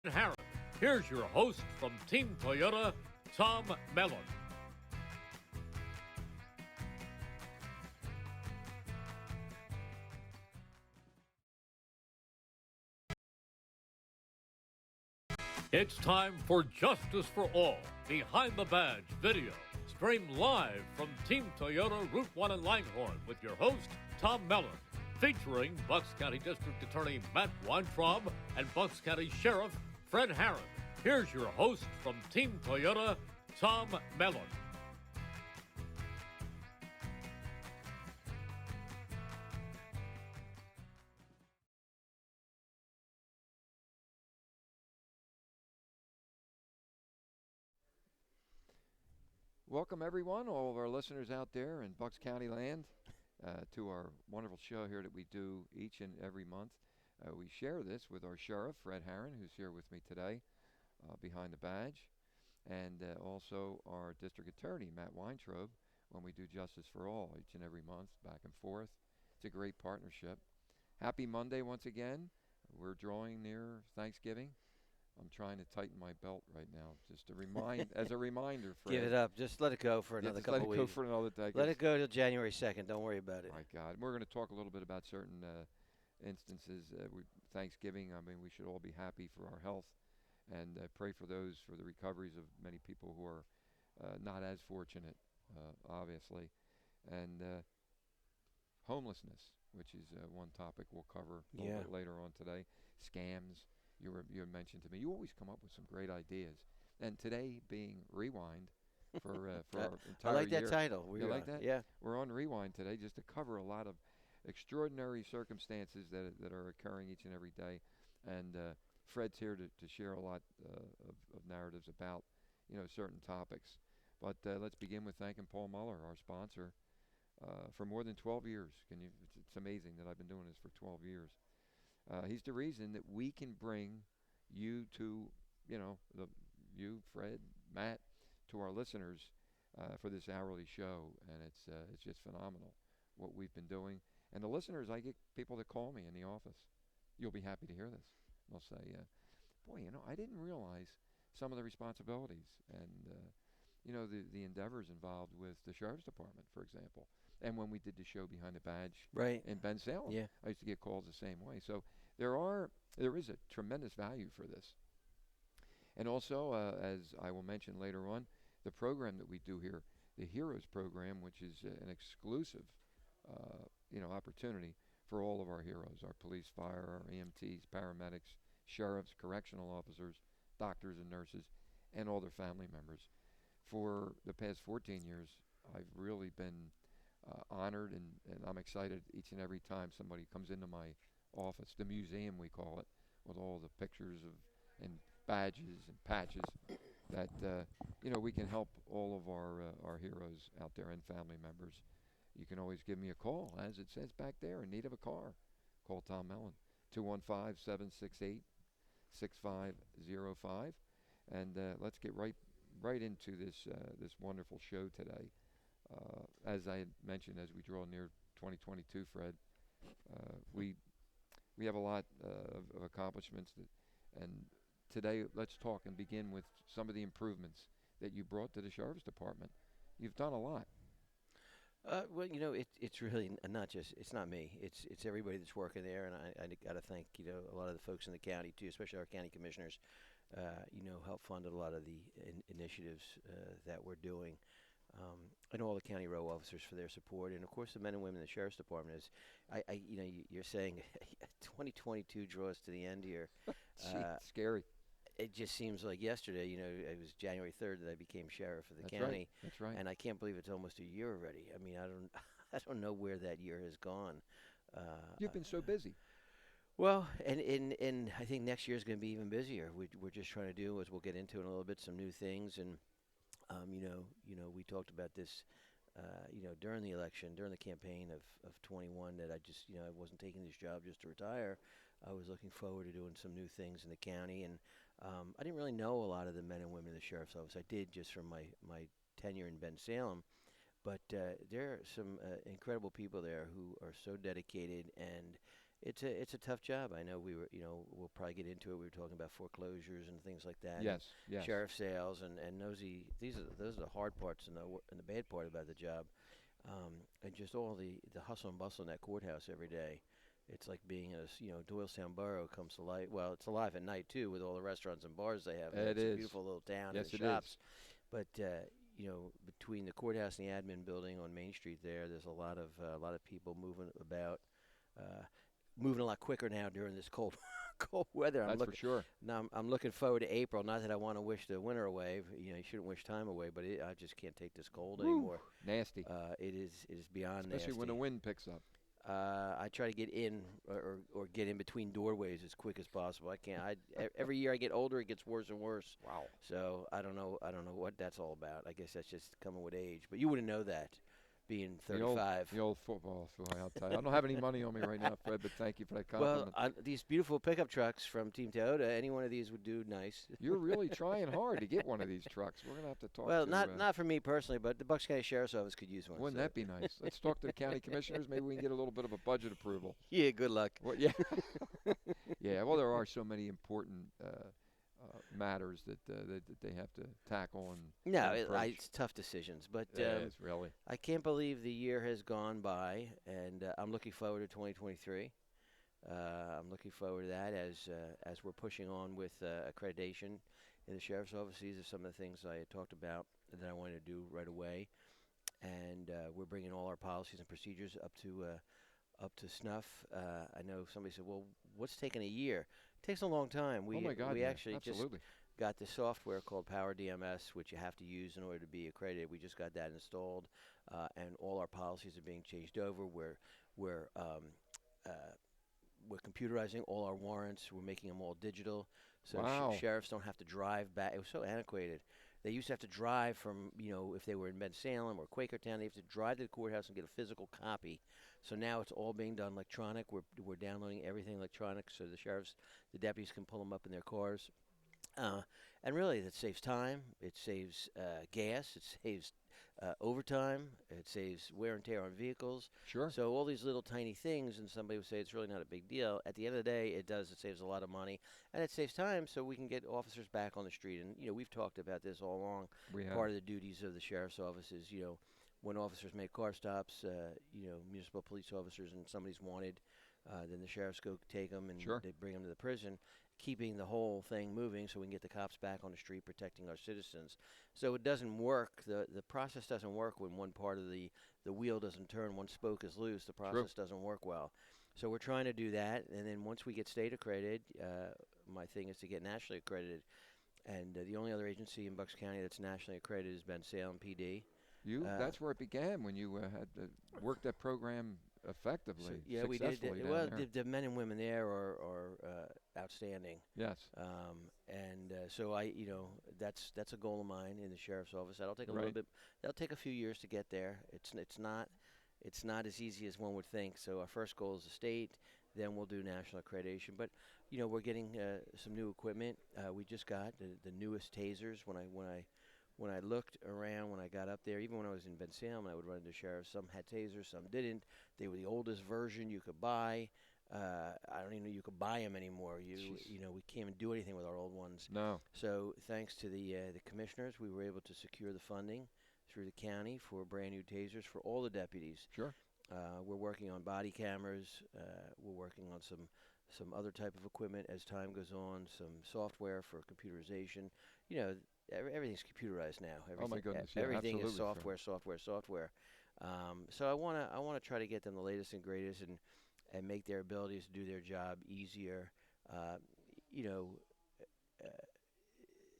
Harran. Here's your host from Team Toyota, Tom Mellon. It's time for Justice for All, Behind the Badge video, streamed live from Team Toyota Route 1 in Langhorne with your host, Tom Mellon, featuring Bucks County District Attorney Matt Weintraub and Bucks County Sheriff Fred Harran. Here's your host from Team Toyota, Tom Mellon. Welcome, everyone, all of our listeners out there in Bucks County land, to our wonderful show here that we do each and every month. We share this with our sheriff, Fred Harran, who's here with me today behind the badge, and also our district attorney, Matt Weintraub, when we do Justice for All each and every month, back and forth. It's a great partnership. Happy Monday once again. We're drawing near Thanksgiving. I'm trying to tighten my belt right now, just to as a reminder. Fred. Give it up. Just let it go for another couple weeks. Let it go for another day. Let it go till January 2nd. Don't worry about it. My God. We're going to talk a little bit about certain instances. Thanksgiving, I mean, we should all be happy for our health and pray for the recoveries of many people who are not as fortunate, obviously. And homelessness, which is one topic we'll cover a little bit later on today. Scams. You had mentioned to me, you always come up with some great ideas. And today being Rewind for our entire I like that year. title. You like that? Yeah. We're on Rewind today just to cover a lot of extraordinary circumstances that are occurring each and every day. And Fred's here to share a lot of narratives about, certain topics. But let's begin with thanking Paul Muller, our sponsor, for more than 12 years. It's amazing that I've been doing this for 12 years. He's the reason that we can bring you to, you, Fred, Matt, to our listeners for this hourly show, and it's just phenomenal what we've been doing. And the listeners, I get people that call me in the office. You'll be happy to hear this. They'll say, boy, I didn't realize some of the responsibilities and, the endeavors involved with the Sheriff's Department, for example. And when we did the show Behind the Badge in Ben Salem, I used to get calls the same way. So there is a tremendous value for this. And also, as I will mention later on, the program that we do here, the Heroes program, which is an exclusive, opportunity for all of our heroes, our police, fire, our EMTs, paramedics, sheriffs, correctional officers, doctors and nurses, and all their family members. For the past 14 years, I've really been honored, and I'm excited each and every time somebody comes into my office, the museum we call it, with all the pictures and badges and patches that we can help all of our heroes out there and family members. You can always give me a call, as it says back there, in need of a car. Call Tom Mellon, 215-768-6505, and let's get right into this wonderful show today. As I had mentioned, as we draw near 2022, Fred, we have a lot of accomplishments, and today let's talk and begin with some of the improvements that you brought to the Sheriff's Department. You've done a lot. Well, it's really not just, it's not me. It's everybody that's working there, and I got to thank, a lot of the folks in the county, too, especially our county commissioners, help funded a lot of the initiatives that we're doing. And all the county row officers for their support, and of course the men and women in the Sheriff's Department. You're saying 2022 draws to the end here. Scary. It just seems like yesterday. It was January 3rd that I became sheriff of the county. Right. That's right. And I can't believe it's almost a year already. I mean, I don't know where that year has gone. You've been so busy. Well, and I think next year is going to be even busier. We're just trying to do, as we'll get into in a little bit, some new things. And we talked about this, during the election, during the campaign of 21, that I just, I wasn't taking this job just to retire. I was looking forward to doing some new things in the county, and I didn't really know a lot of the men and women in the sheriff's office. I did just from my tenure in Ben Salem, but there are some incredible people there who are so dedicated, and it's a tough job. I know we'll probably get into it. We were talking about foreclosures and things like that. Yes, yes. Sheriff sales and those are the hard parts and the bad part about the job, and just all the hustle and bustle in that courthouse every day. It's like being in Doylestown Borough comes to life. Well, it's alive at night too with all the restaurants and bars they have. It It's a is. beautiful little town Yes, and it shops. is. But between the courthouse and the admin building on Main Street there's a lot of people moving about. Moving a lot quicker now during this cold cold weather. That's for sure. Now I'm looking forward to April. Not that I want to wish the winter away. You shouldn't wish time away, but I just can't take this cold anymore. Nasty. It is beyond Especially nasty. when the wind picks up. I try to get in or get in between doorways as quick as possible. I can't. Every year I get older, it gets worse and worse. Wow. So I don't know what that's all about. I guess that's just coming with age. But you wouldn't know that, being 35. The old football. I'll tell you. I don't have any money on me right now, Fred, but thank you for that compliment. Well, these beautiful pickup trucks from Team Toyota, any one of these would do nice. You're really trying hard to get one of these trucks. We're gonna have to talk. Well, to, not for me personally, but the Bucks County Sheriff's Office could use one. Wouldn't that be nice? Let's talk to the county commissioners. Maybe we can get a little bit of a budget approval. Yeah, good luck. Well, yeah. Yeah. Well, there are so many important matters that they have to tackle and. No, and approach. it's tough decisions, but It's really. I can't believe the year has gone by, and I'm looking forward to 2023. I'm looking forward to that as we're pushing on with accreditation in the Sheriff's Office. These are some of the things I had talked about that I wanted to do right away, and we're bringing all our policies and procedures up to snuff. I know somebody said, "Well, what's taking a year?" It takes a long time. Oh my God! We yeah, actually absolutely. just got this software called Power DMS, which you have to use in order to be accredited. We just got that installed, and all our policies are being changed over. We're computerizing all our warrants. We're making them all digital, so Wow. sheriffs don't have to drive back. It was so antiquated. They used to have to drive from, if they were in Ben Salem or Quakertown, they have to drive to the courthouse and get a physical copy. So now it's all being done electronic. We're downloading everything electronic, so the deputies can pull them up in their cars. And really, that saves time. It saves gas. It saves overtime. It saves wear and tear on vehicles. Sure. So all these little tiny things, and somebody would say it's really not a big deal. At the end of the day, it does. It saves a lot of money, and it saves time, so we can get officers back on the street. And we've talked about this all along. We have. Part of the duties of the sheriff's office is, when officers make car stops, municipal police officers, and somebody's wanted, then the sheriffs go take them and Sure. they bring them to the prison, keeping the whole thing moving so we can get the cops back on the street protecting our citizens. So it doesn't work. The process doesn't work when one part of the wheel doesn't turn, one spoke is loose. The process doesn't work well. So we're trying to do that, and then once we get state accredited, my thing is to get nationally accredited. And the only other agency in Bucks County that's nationally accredited has been Salem PD. That's where it began when you had worked that program effectively. Yeah, we did. Successfully down Well, there. the men and women there are outstanding. Yes. So that's a goal of mine in the sheriff's office. That'll take a little Right. bit. That'll take a few years to get there. It's not as easy as one would think. So our first goal is the state. Then we'll do national accreditation. But we're getting some new equipment. We just got the newest tasers. When I looked around, when I got up there, even when I was in Ben Salem, I would run into sheriffs. Some had tasers, some didn't. They were the oldest version you could buy. I don't even know you could buy them anymore. We can't even do anything with our old ones. No. So thanks to the commissioners, we were able to secure the funding through the county for brand new tasers for all the deputies. Sure. We're working on body cameras. We're working on some other type of equipment as time goes on. Some software for computerization. Everything's computerized now. Oh my goodness! Yeah, everything is absolutely, software. So I want to try to get them the latest and greatest and make their abilities to do their job easier,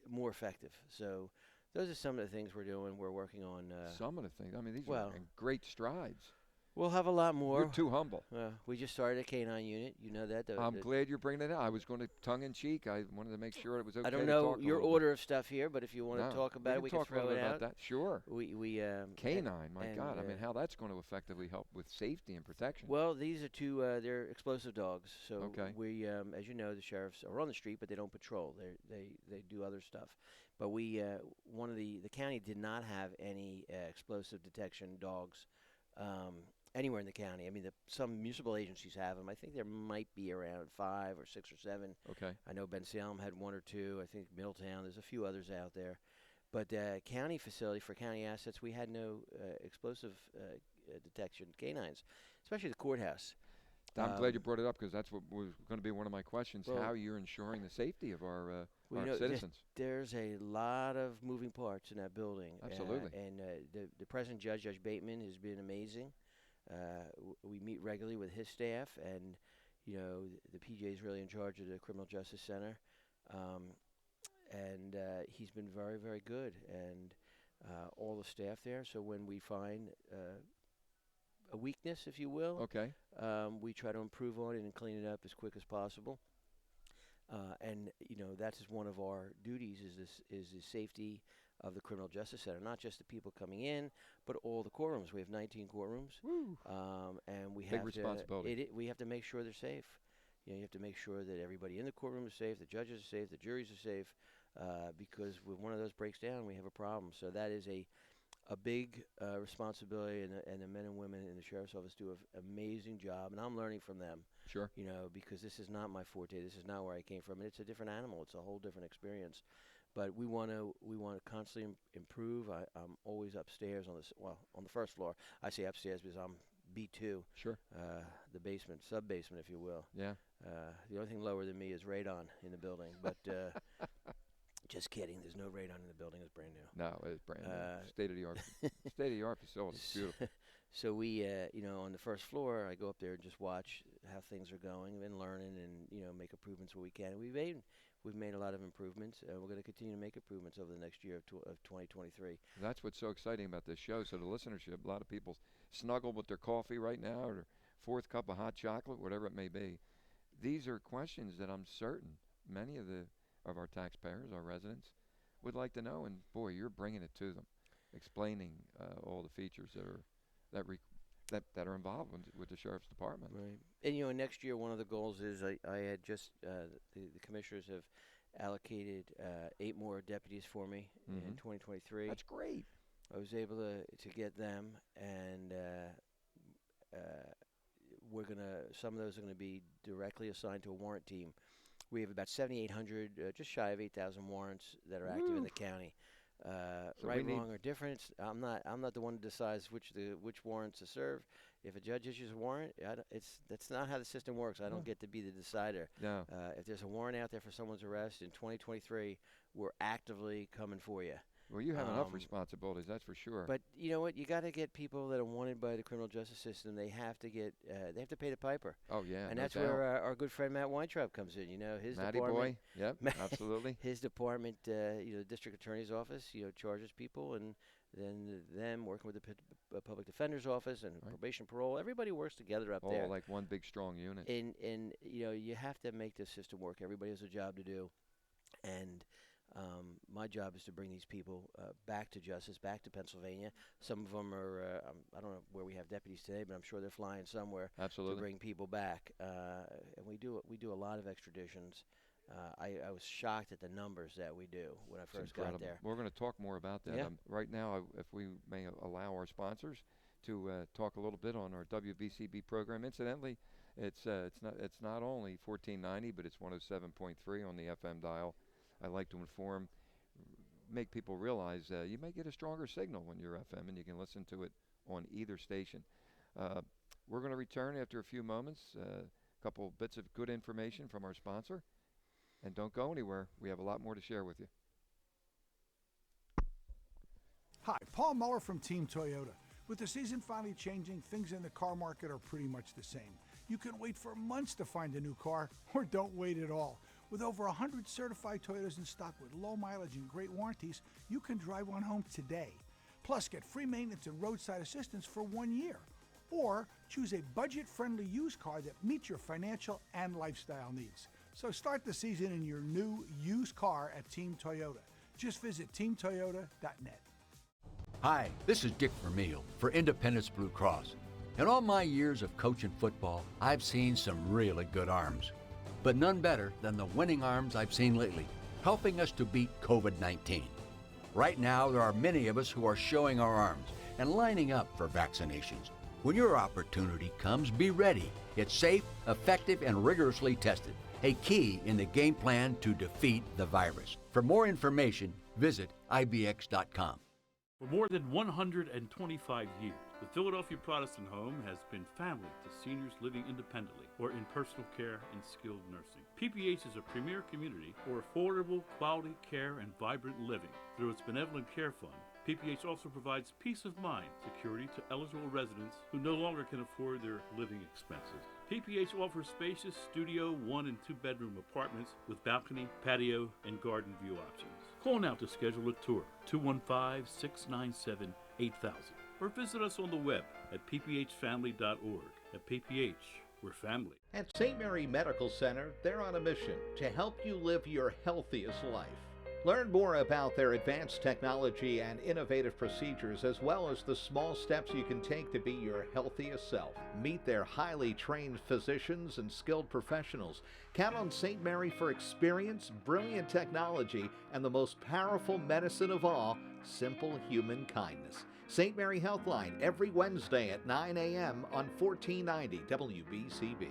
more effective. So those are some of the things we're doing. We're working on. Some of the things. I mean, these are in great strides. We'll have a lot more. You're too humble. We just started a K-9 unit. You know that. I'm glad you're bringing it out. I was going to tongue-in-cheek. I wanted to make sure it was okay. I don't to know talk your a little order of stuff here, but if you want No, to talk about it, we can talk throw a little it bit out. about that. Sure. We K9. My God. I mean, how that's going to effectively help with safety and protection. Well, these are two. They're explosive dogs. So Okay. we, as you know, the sheriffs are on the street, but they don't patrol. They do other stuff. But the county did not have any explosive detection dogs anywhere in the county. I mean, some municipal agencies have them. I think there might be around 5 or 6 or 7. Okay. I know Ben Salem had 1 or 2. I think Middletown. There's a few others out there. But county facility for county assets, we had no explosive detection canines, especially the courthouse. I'm glad you brought it up because that's what was going to be one of my questions, well, how you're ensuring the safety of our know, citizens. There's a lot of moving parts in that building. Absolutely. And the present judge, Judge Bateman, has been amazing. We meet regularly with his staff, and, the PJ is really in charge of the Criminal Justice Center. And he's been very, very good, and all the staff there. So when we find a weakness, if you will, okay, we try to improve on it and clean it up as quick as possible. And that's one of our duties is the safety of the Criminal Justice Center, not just the people coming in, but all the courtrooms. We have 19 courtrooms, and we have responsibility. We have to make sure they're safe. You have to make sure that everybody in the courtroom is safe, the judges are safe, the juries are safe, because when one of those breaks down, we have a problem. So that is a big responsibility, and the men and women in the Sheriff's Office do an amazing job, and I'm learning from them. Sure. Because this is not my forte. This is not where I came from, and it's a different animal. It's a whole different experience. But we want to constantly improve. I'm always upstairs on the first floor. I say upstairs because I'm B2. Sure. The basement, sub-basement, if you will. Yeah. The only thing lower than me is radon in the building, but just kidding. There's no radon in the building. It's brand new. No, it's brand new. State-of-the-art facility. It's beautiful. So we, on the first floor, I go up there and just watch how things are going and learning and, make improvements where we can. And we've made a lot of improvements. We're going to continue to make improvements over the next year of 2023. That's what's so exciting about this show. So the listenership, a lot of people snuggle with their coffee right now or their 4th cup of hot chocolate, whatever it may be. These are questions that I'm certain many of our taxpayers, our residents, would like to know. And boy, you're bringing it to them, explaining all the features that are involved with the Sheriff's Department. Right. And next year, one of the goals is I had just the commissioners have allocated 8 more deputies for me in 2023. That's great. I was able to get them, and some of those are gonna be directly assigned to a warrant team. We have about 7,800, just shy of 8,000 warrants that are active in the county. So right, wrong, or different. I'm not the one who decides which warrants to serve. If a judge issues a warrant, that's not how the system works. I don't get to be the decider. No. If there's a warrant out there for someone's arrest in 2023, we're actively coming for you. Well, you have enough responsibilities, that's for sure. But you know what? You got to get people that are wanted by the criminal justice system. They have to pay the piper. Oh yeah, and that's where our good friend Matt Weintraub comes in. His Matty department. Boy. Yep, absolutely. His department, the district attorney's office, charges people, and then them working with the public defender's office and probation parole. Everybody works together up there. All like one big strong unit. And you have to make this system work. Everybody has a job to do, and my job is to bring these people back to justice, back to Pennsylvania. Some of them are, I don't know where we have deputies today, but I'm sure they're flying somewhere to bring people back. And we do a lot of extraditions. I was shocked at the numbers that we do when I first got there. We're going to talk more about that. Yeah. Right now, if we may allow our sponsors to talk a little bit on our WBCB program. Incidentally, it's not only 1490, but it's 107.3 on the FM dial. I like to make people realize you may get a stronger signal when you're FM, and you can listen to it on either station. We're going to return after a few moments, a couple bits of good information from our sponsor. And don't go anywhere. We have a lot more to share with you. Hi, Paul Mellon from Team Toyota. With the season finally changing, things in the car market are pretty much the same. You can wait for months to find a new car, or don't wait at all. With over 100 certified Toyotas in stock with low mileage and great warranties, you can drive one home today. Plus, get free maintenance and roadside assistance for 1 year. Or choose a budget-friendly used car that meets your financial and lifestyle needs. So start the season in your new used car at Team Toyota. Just visit teamtoyota.net. Hi, this is Dick Vermeil for Independence Blue Cross. In all my years of coaching football, I've seen some really good arms. But none better than the winning arms I've seen lately, helping us to beat COVID-19. Right now, there are many of us who are showing our arms and lining up for vaccinations. When your opportunity comes, be ready. It's safe, effective, and rigorously tested. A key in the game plan to defeat the virus. For more information, visit ibx.com. For more than 125 years, the Philadelphia Protestant Home has been family to seniors living independently or in personal care and skilled nursing. PPH is a premier community for affordable, quality care and vibrant living. Through its Benevolent Care Fund, PPH also provides peace of mind security to eligible residents who no longer can afford their living expenses. PPH offers spacious studio, 1- and 2-bedroom apartments with balcony, patio, and garden view options. Call now to schedule a tour, 215-697-8000, or visit us on the web at pphfamily.org. At PPH, we're family. At St. Mary Medical Center, they're on a mission to help you live your healthiest life. Learn more about their advanced technology and innovative procedures, as well as the small steps you can take to be your healthiest self. Meet their highly trained physicians and skilled professionals. Count on St. Mary for experience, brilliant technology, and the most powerful medicine of all, simple human kindness. St. Mary Healthline, every Wednesday at 9 a.m. on 1490 WBCB.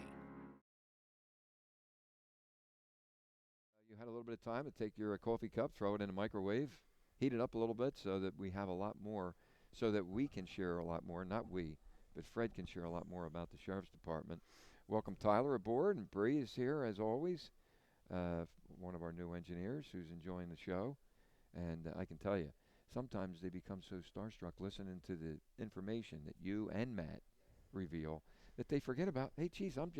You had a little bit of time to take your coffee cup, throw it in a microwave, heat it up a little bit so that we have a lot more, so that we can share a lot more, not we, but Fred can share a lot more about the Sheriff's Department. Welcome Tyler aboard, and Bree is here as always, one of our new engineers who's enjoying the show. And I can tell you, sometimes they become so starstruck listening to the information that you and Matt reveal that they forget about, hey, geez, I'm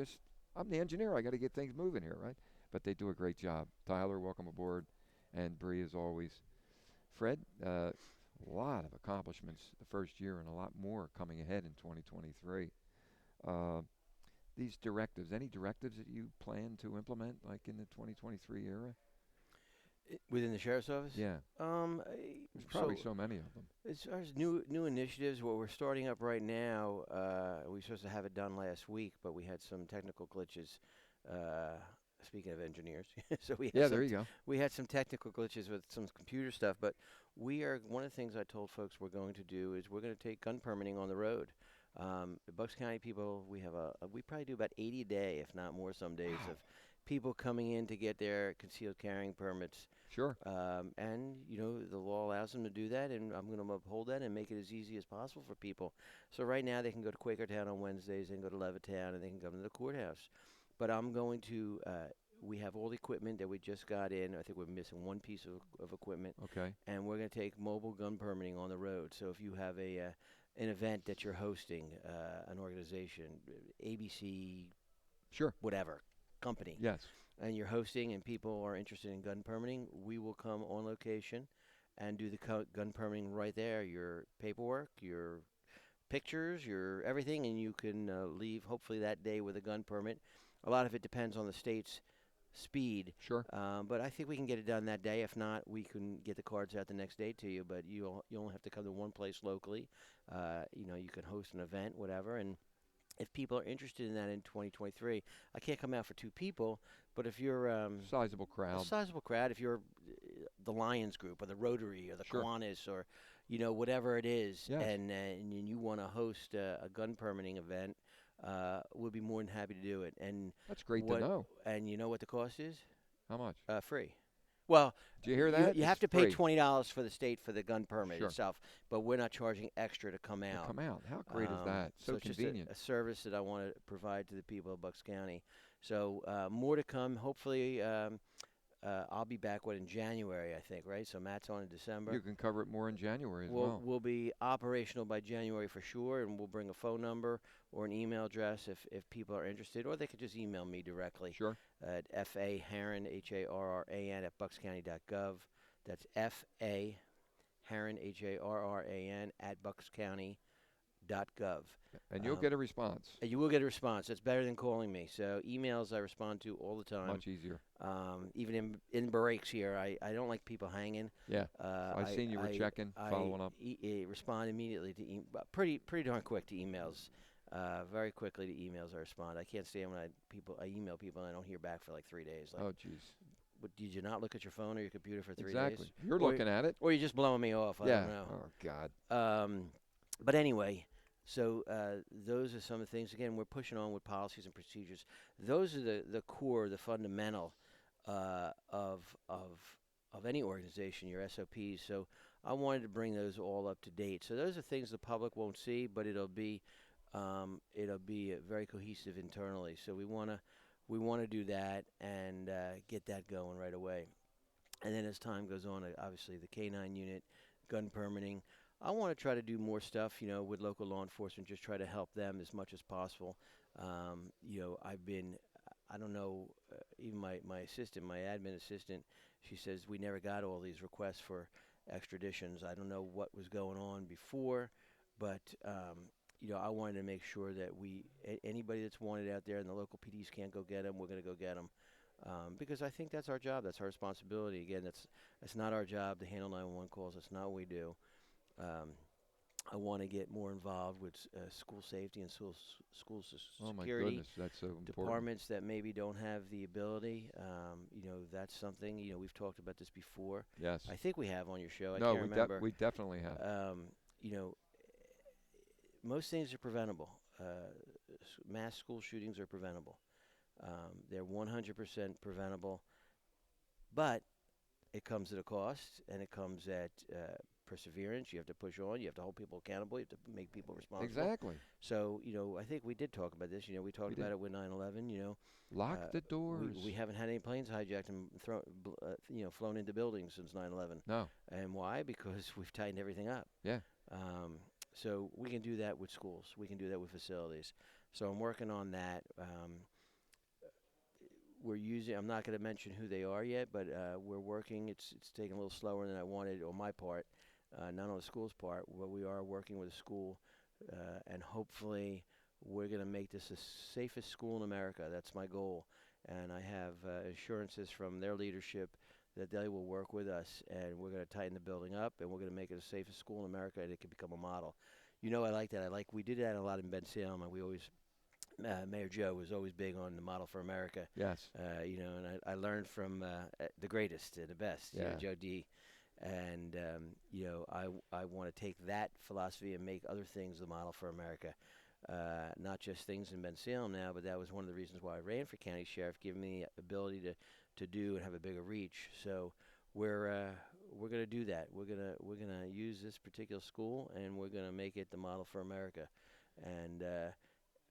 the engineer. I got to get things moving here, right? But they do a great job. Tyler, welcome aboard, and Bree as always. Fred, a lot of accomplishments the first year and a lot more coming ahead in 2023. These directives, any directives that you plan to implement, like in the 2023 era? Within the Sheriff's Office? Yeah. There's probably so many of them. As far as new initiatives, what we're starting up right now, we were supposed to have it done last week, but we had some technical glitches. Speaking of engineers, so there you go. We had some technical glitches with some computer stuff, but one of the things I told folks we're going to do is we're going to take gun permitting on the road. The Bucks County people, we probably do about 80 a day, if not more some days, of people coming in to get their concealed carrying permits. Sure. And, the law allows them to do that, and I'm going to uphold that and make it as easy as possible for people. So right now they can go to Quakertown on Wednesdays, they can go to Levittown, and they can come to the courthouse. But I'm going to, we have all the equipment that we just got in. I think we're missing one piece of equipment. Okay. And we're going to take mobile gun permitting on the road. So if you have an event that you're hosting, an organization, ABC, sure, whatever, company. Yes. And you're hosting and people are interested in gun permitting, we will come on location and do the gun permitting right there. Your paperwork, your pictures, your everything, and you can leave hopefully that day with a gun permit. A lot of it depends on the state's speed. Sure. But I think we can get it done that day. If not, we can get the cards out the next day to you. But you only have to come to one place locally. You can host an event, whatever. And if people are interested in that in 2023, I can't come out for 2 people. But if you're sizable crowd. If you're the Lions group or the Rotary or the Kiwanis or whatever it is, yes, and you want to host a gun permitting event. We'll be more than happy to do it. And that's great to know. And you know what the cost is? How much? Free. Well, do you hear that? You have to pay $20 for the state for the gun permit itself, but we're not charging extra to come out. How great is that? So convenient. It's just a service that I want to provide to the people of Bucks County. So more to come. Hopefully, I'll be back in January, I think, right? So Matt's on in December. You can cover it more in January as well. We'll be operational by January for sure, and we'll bring a phone number or an email address if people are interested, or they could just email me directly. Sure. At Harran, Harran, at buckscounty.gov. That's Harran, Harran, at buckscounty.gov. And you'll get a response. And you will get a response. That's better than calling me. So emails I respond to all the time. Much easier. Even in breaks here, I don't like people hanging. Yeah. I've seen you were checking, following up. I respond immediately to pretty darn quick to emails. Very quickly to emails I respond. I can't stand when I email people and I don't hear back for like 3 days. Like, oh, jeez. Did you not look at your phone or your computer for 3 days? Exactly. You're looking at it. Or you're just blowing me off. I don't know. Oh, God. But anyway, So those are some of the things. Again, we're pushing on with policies and procedures. Those are the core, the fundamental of any organization, your SOPs. So I wanted to bring those all up to date. So those are things the public won't see, but it'll be very cohesive internally. So we want to do that and get that going right away. And then as time goes on, obviously the K-9 unit, gun permitting. I want to try to do more stuff, with local law enforcement, just try to help them as much as possible. I don't know, even my assistant, my admin assistant, she says we never got all these requests for extraditions. I don't know what was going on before, but I wanted to make sure that anybody that's wanted out there and the local PDs can't go get them, we're going to go get them. Because I think that's our job, that's our responsibility. Again, that's not our job to handle 911 calls. That's not what we do. I want to get more involved with school safety and school Oh my security goodness, that's so important. departments that maybe don't have the ability. That's something. We've talked about this before. Yes. I think we have on your show. I No, can't remember. we definitely have. Most things are preventable. Mass school shootings are preventable. They're 100% preventable, but it comes at a cost, and it comes at perseverance. You have to push on. You have to hold people accountable. You have to make people responsible. Exactly. So, I think we did talk about this. We talked about it with 9/11. Lock the doors. We haven't had any planes hijacked and flown into buildings since 9/11. No. And why? Because we've tightened everything up. Yeah. So we can do that with schools. We can do that with facilities. So I'm working on that. I'm not going to mention who they are yet, but we're working. It's taking a little slower than I wanted on my part, not on the school's part, but we are working with a school, and hopefully we're going to make this the safest school in America. That's my goal. And I have assurances from their leadership that they will work with us, and we're going to tighten the building up, and we're going to make it the safest school in America, and it can become a model. I like that. We did that a lot in Ben Salem, and we always Mayor Joe was always big on the model for America. Yes. And I learned from the greatest and the best, Joe D. And, I want to take that philosophy and make other things the model for America. Not just things in Ben Salem now, but that was one of the reasons why I ran for county sheriff, giving me the ability to do and have a bigger reach. So we're going to do that. We're going to use this particular school, and we're going to make it the model for America. And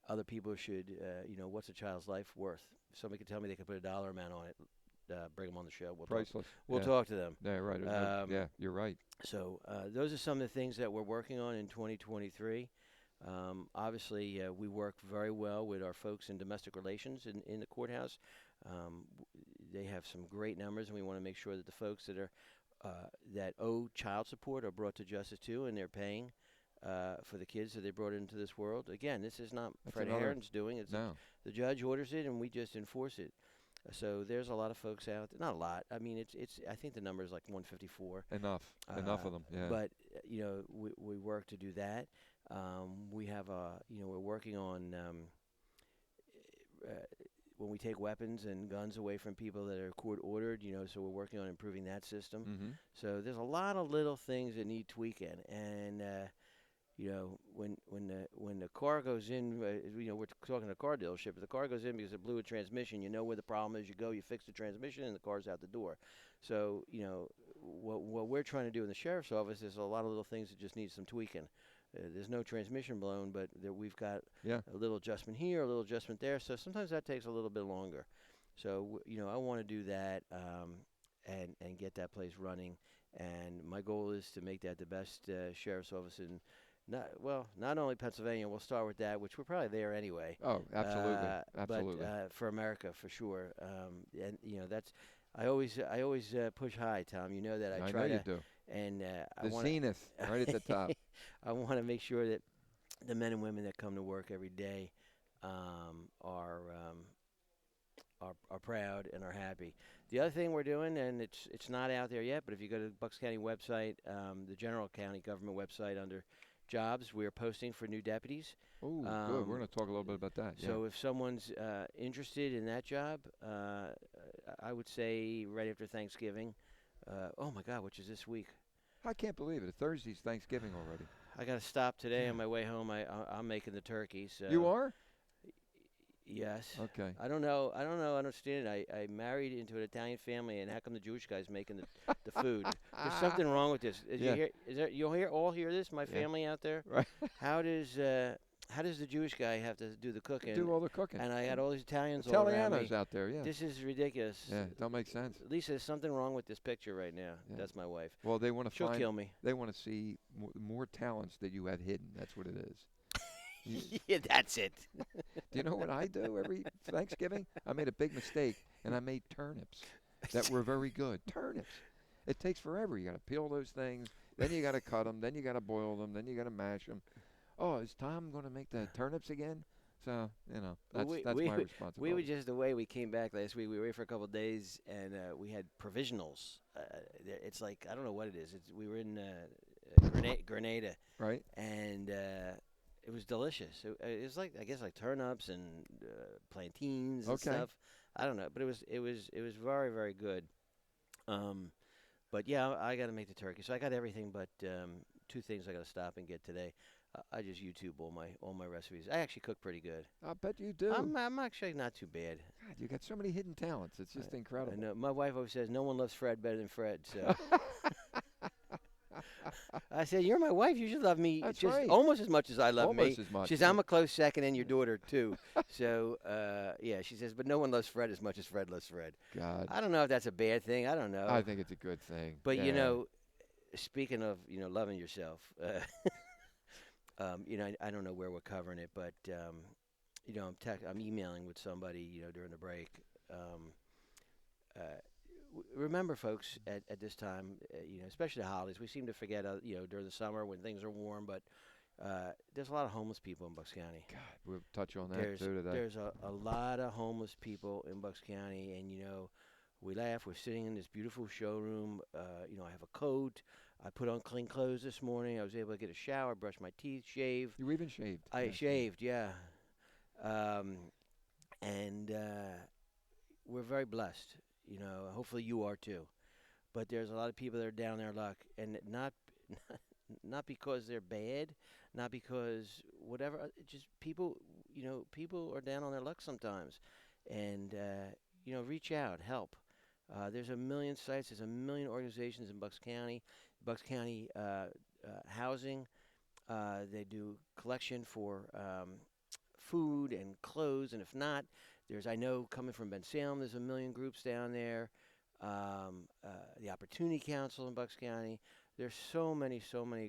other people should, what's a child's life worth? If somebody could tell me they could put a dollar amount on it, bring them on the show. Priceless. We'll talk to them. Yeah, right. You're right. So those are some of the things that we're working on in 2023. Obviously, we work very well with our folks in domestic relations in the courthouse. They have some great numbers, and we want to make sure that the folks that owe child support are brought to justice too, and they're paying for the kids that they brought into this world. Again, this is not Fred Harran's doing. It's the judge orders it, and we just enforce it. So there's a lot of folks out there. Not a lot. I mean, it's. I think the number is like 154. Enough of them. Yeah. But we work to do that. We have we're working on when we take weapons and guns away from people that are court ordered. So we're working on improving that system. Mm-hmm. So there's a lot of little things that need tweaking, and when the car goes in, we're talking to a car dealership. If the car goes in because it blew a transmission, you know where the problem is. You go, you fix the transmission, and the car's out the door. So what we're trying to do in the sheriff's office is a lot of little things that just need some tweaking. There's no transmission blown, but we've got a little adjustment here, a little adjustment there. So sometimes that takes a little bit longer. So I want to do that and get that place running. And my goal is to make that the best sheriff's office in not only Pennsylvania. We'll start with that, which we're probably there anyway. Oh, absolutely, absolutely. But for America, for sure. And that's I always push high, Tom. You know that I try know you to. do. And the zenith, right at the top. I want to make sure that the men and women that come to work every day are proud and are happy. The other thing we're doing, and it's not out there yet, but if you go to the Bucks County website, the general county government website under jobs, we are posting for new deputies. Oh, good. We're going to talk a little bit about that. So if someone's interested in that job, I would say right after Thanksgiving. Oh my God, which is this week? I can't believe it. Thursday's Thanksgiving already. I got to stop today on my way home. I'm making the turkey. So You are? Yes. Okay. I don't know. I understand it. I married into an Italian family, and how come the Jewish guy's making the food? There's something wrong with this. You'll all hear this? My family out there. Right. How does the Jewish guy have to do the cooking? Do all the cooking. And I had all these Italians all around me. Italianos out there, yeah. This is ridiculous. Yeah, it don't make sense. Lisa, there's something wrong with this picture right now. Yeah. That's my wife. Well, they want to She'll kill me. They want to see more talents that you have hidden. That's what it is. Yeah, that's it. Do you know what I do every Thanksgiving? I made a big mistake, and I made turnips that were very good. Turnips. It takes forever. You got to peel those things, then you got to cut them, then you got to boil them, then you got to mash them. Oh, is Tom going to make the turnips again? So, that's my responsibility. We were just away. We came back last week. We were away for a couple of days, and we had provisionals. It's like, I don't know what it is. We were in Grenada. Right. And it was delicious. It was like, I guess, like turnips and plantains and stuff. I don't know, but it was very, very good. But yeah, I got to make the turkey. So I got everything but two things I got to stop and get today. I just YouTube all my recipes. I actually cook pretty good. I bet you do. I'm actually not too bad. God, you got so many hidden talents. It's just incredible. I know. My wife always says no one loves Fred better than Fred. So I said, "You're my wife. You should love me almost as much as I love me." Almost as much. She says, "I'm a close second, and your daughter too." So yeah, she says, "But no one loves Fred as much as Fred loves Fred." God. I don't know if that's a bad thing. I don't know. I think it's a good thing. But speaking of loving yourself. I don't know where we're covering it, but I'm emailing with somebody, during the break. Remember, folks, at this time, especially the holidays, we seem to forget, during the summer when things are warm, but there's a lot of homeless people in Bucks County. God, we'll touch on that too today. There's a lot of homeless people in Bucks County, and we laugh. We're sitting in this beautiful showroom. I have a coat. I put on clean clothes this morning. I was able to get a shower, brush my teeth, shave. You even shaved? I shaved, yeah. And we're very blessed. Hopefully you are too. But there's a lot of people that are down their luck, and not because they're bad, not because whatever. Just people. People are down on their luck sometimes, and reach out, help. There's a million sites. There's a million organizations in Bucks County. Bucks County Housing. They do collection for food and clothes, and if not, I know coming from Ben Salem, there's a million groups down there. The Opportunity Council in Bucks County. There's so many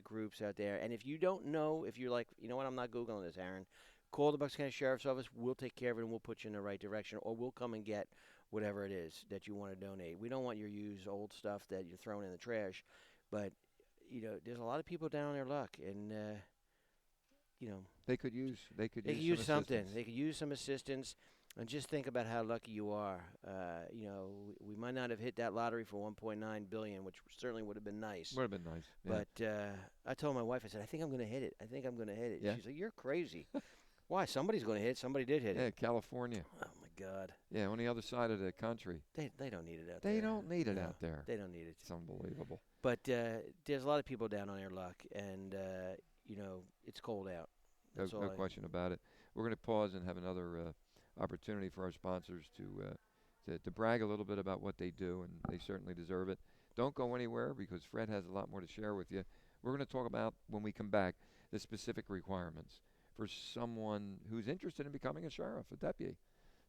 groups out there. And if you don't know, if you're like, you know what, I'm not Googling this, Harran, call the Bucks County Sheriff's Office. We'll take care of it, and we'll put you in the right direction, or we'll come and get whatever it is that you want to donate. We don't want your used old stuff that you're throwing in the trash. But, there's a lot of people down on their luck, and, They could use something. They could use some assistance, and just think about how lucky you are. We might not have hit that lottery for $1.9 billion, which certainly would have been nice. Would have been nice. Yeah. But I told my wife, I said, I think I'm going to hit it. Yeah. She's like, you're crazy. Why? Somebody's going to hit it. Somebody did hit it. Yeah, California. Oh, my God. Yeah, on the other side of the country. They don't need it out there. They don't need it out there. They don't need it. It's unbelievable. But there's a lot of people down on their luck, and, it's cold out. No question about it. We're going to pause and have another opportunity for our sponsors to brag a little bit about what they do, and they certainly deserve it. Don't go anywhere, because Fred has a lot more to share with you. We're going to talk about, when we come back, the specific requirements for someone who's interested in becoming a sheriff, a deputy.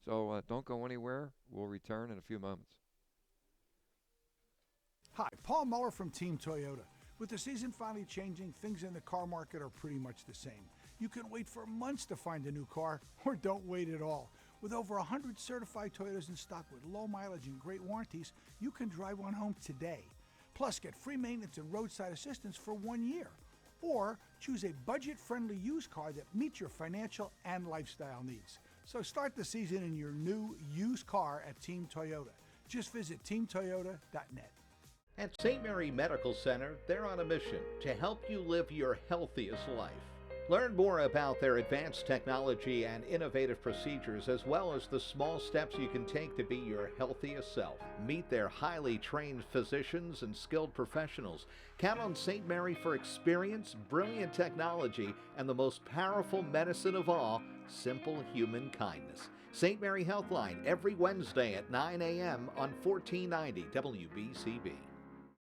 So don't go anywhere. We'll return in a few moments. Hi, Paul Mellon from Team Toyota. With the season finally changing, things in the car market are pretty much the same. You can wait for months to find a new car, or don't wait at all. With over 100 certified Toyotas in stock with low mileage and great warranties, you can drive one home today. Plus, get free maintenance and roadside assistance for 1 year. Or choose a budget-friendly used car that meets your financial and lifestyle needs. So start the season in your new used car at Team Toyota. Just visit teamtoyota.net. At St. Mary Medical Center, they're on a mission to help you live your healthiest life. Learn more about their advanced technology and innovative procedures, as well as the small steps you can take to be your healthiest self. Meet their highly trained physicians and skilled professionals. Count on St. Mary for experience, brilliant technology, and the most powerful medicine of all, simple human kindness. St. Mary Healthline every Wednesday at 9 a.m. on 1490 WBCB.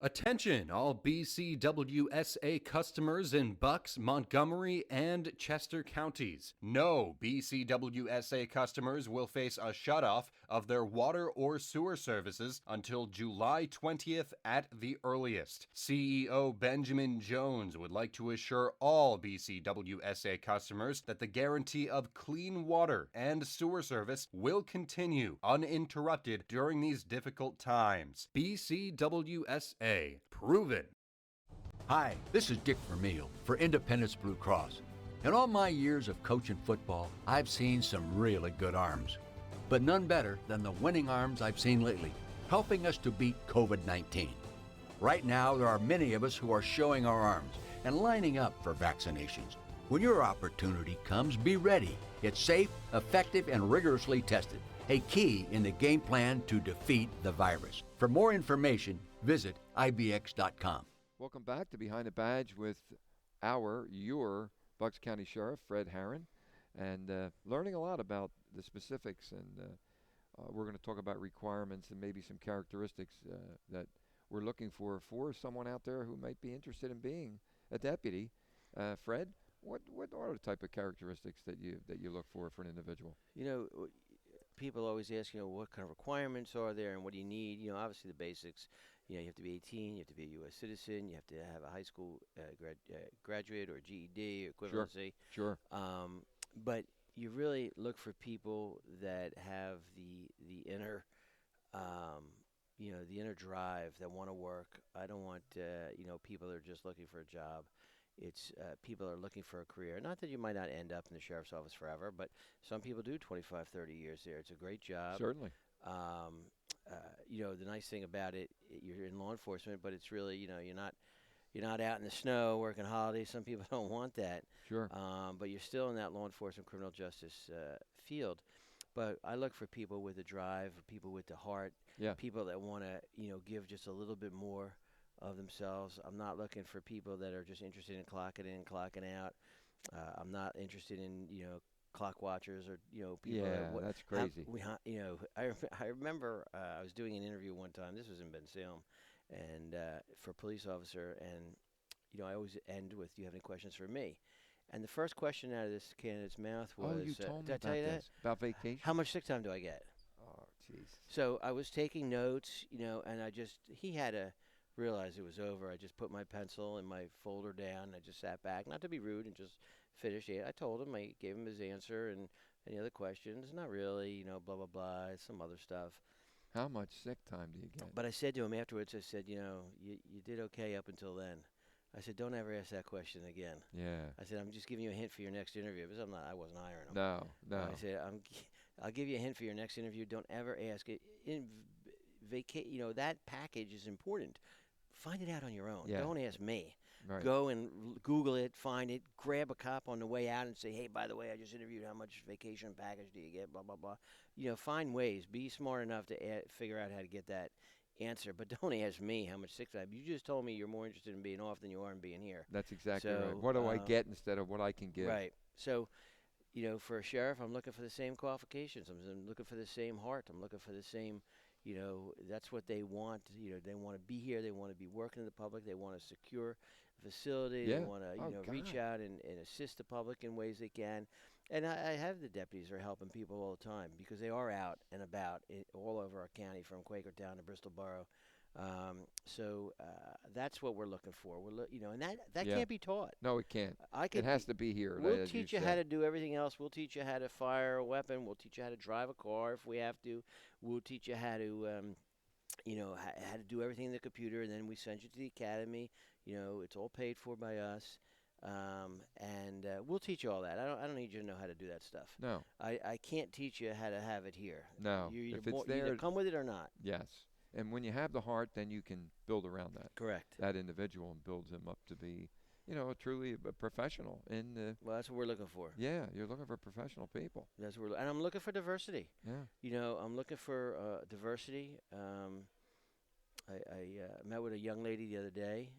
Attention, all BCWSA customers in Bucks, Montgomery, and Chester counties. No BCWSA customers will face a shutoff of their water or sewer services until July 20th at the earliest. CEO Benjamin Jones would like to assure all BCWSA customers that the guarantee of clean water and sewer service will continue uninterrupted during these difficult times. BCWSA. Proven. Hi, this is Dick Vermeil for Independence Blue Cross. In all my years of coaching football, I've seen some really good arms, but none better than the winning arms I've seen lately, helping us to beat COVID-19. Right now, there are many of us who are showing our arms and lining up for vaccinations. When your opportunity comes, be ready. It's safe, effective, and rigorously tested, a key in the game plan to defeat the virus. For more information, visit ibx.com. Welcome back to Behind the Badge with your Bucks County Sheriff, Fred Harran, and learning a lot about the specifics, and we're going to talk about requirements and maybe some characteristics that we're looking for someone out there who might be interested in being a deputy. Fred, what are the type of characteristics that you look for an individual? You know, people always ask, what kind of requirements are there and what do you need? Obviously the basics. You have to be 18, you have to be a U.S. citizen, you have to have a high school graduate or GED or equivalency. Sure. But you really look for people that have the inner, the inner drive, that want to work. I don't want, people that are just looking for a job. It's people are looking for a career. Not that you might not end up in the sheriff's office forever, but some people do 25, 30 years there. It's a great job. Certainly. The nice thing about it, you're in law enforcement, but it's really, you're not out in the snow working holidays. Some people don't want that. Sure. But you're still in that law enforcement criminal justice field. But I look for people with a drive, people with the heart, people that want to, give just a little bit more of themselves. I'm not looking for people that are just interested in clocking in, clocking out. I'm not interested in, clock watchers or people. That's crazy. I remember I was doing an interview one time. This was in Ben Salem, and for a police officer, and I always end with, "Do you have any questions for me?" And the first question out of this candidate's mouth was, you told me "Did I tell you that? About vacation? How much sick time do I get?" Oh, jeez. So I was taking notes, and he had to realize it was over. I just put my pencil and my folder down. And I just sat back, not to be rude, and just finished. I told him, I gave him his answer, and any other questions? Not really, blah, blah, blah, some other stuff. How much sick time do you get? But I said to him afterwards, I said, you did okay up until then. I said, don't ever ask that question again. Yeah. I said, I'm just giving you a hint for your next interview, because I wasn't hiring him. No. I said, I'll give you a hint for your next interview. Don't ever ask it. That package is important. Find it out on your own. Yeah. Don't ask me. Right. Go and Google it, find it, grab a cop on the way out and say, hey, by the way, I just interviewed. How much vacation package do you get? Blah, blah, blah. Find ways. Be smart enough to figure out how to get that answer. But don't ask me how much sick time. You just told me you're more interested in being off than you are in being here. That's exactly right. What do I get instead of what I can get? Right. So, for a sheriff, I'm looking for the same qualifications. I'm looking for the same heart. I'm looking for the same... that's what they want. They want to be here. They want to be working in the public. They want a secure facility. Yeah. They want to, reach out and assist the public in ways they can. And I have the deputies are helping people all the time because they are out and about all over our county, from Quakertown to Bristol Borough. So that's what we're looking for. And that can't be taught. No, it can't. It has to be here. We'll teach you how to do everything else. We'll teach you how to fire a weapon. We'll teach you how to drive a car if we have to. We'll teach you how to, how to do everything in the computer. And then we send you to the academy. It's all paid for by us. And we'll teach you all that. I don't need you to know how to do that stuff. No. I can't teach you how to have it here. No. You If it's there, either come with it or not. Yes. And when you have the heart, then you can build around that. Correct. That individual and build him up to be truly a professional in the. Well, that's what we're looking for. Yeah, you're looking for professional people. That's what and I'm looking for diversity. Yeah. I'm looking for diversity. I met with a young lady the other day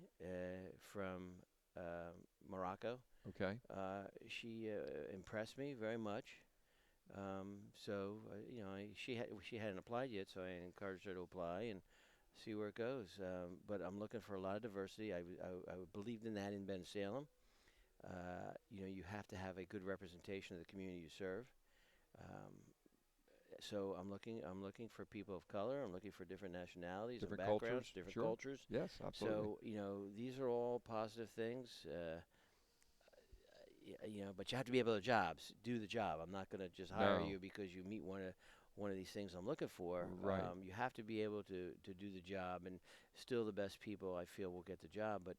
from Morocco. Okay. She impressed me very much. She hadn't applied yet, so I encouraged her to apply and see where it goes. But I'm looking for a lot of diversity. I believed in that in Bensalem. You have to have a good representation of the community you serve. So I'm looking for people of color. I'm looking for different nationalities, different and backgrounds, cultures. different Sure. cultures. Yes, absolutely. So these are all positive things. But you have to be able to do the job. I'm not going to just hire No. you because you meet one of these things I'm looking for. Right. You have to be able to do the job, and still the best people I feel will get the job. But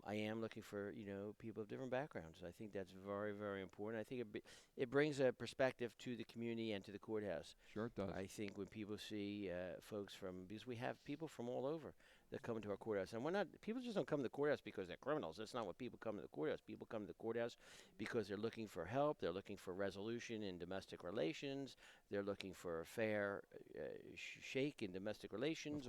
I am looking for people of different backgrounds. I think that's very, very important. I think it brings a perspective to the community and to the courthouse. Sure it does. I think when people see folks because we have people from all over that come into our courthouse, and people just don't come to the courthouse because they're criminals. That's not what people come to the courthouse. People come to the courthouse because they're looking for help. They're looking for resolution in domestic relations. They're looking for a fair shake in domestic relations,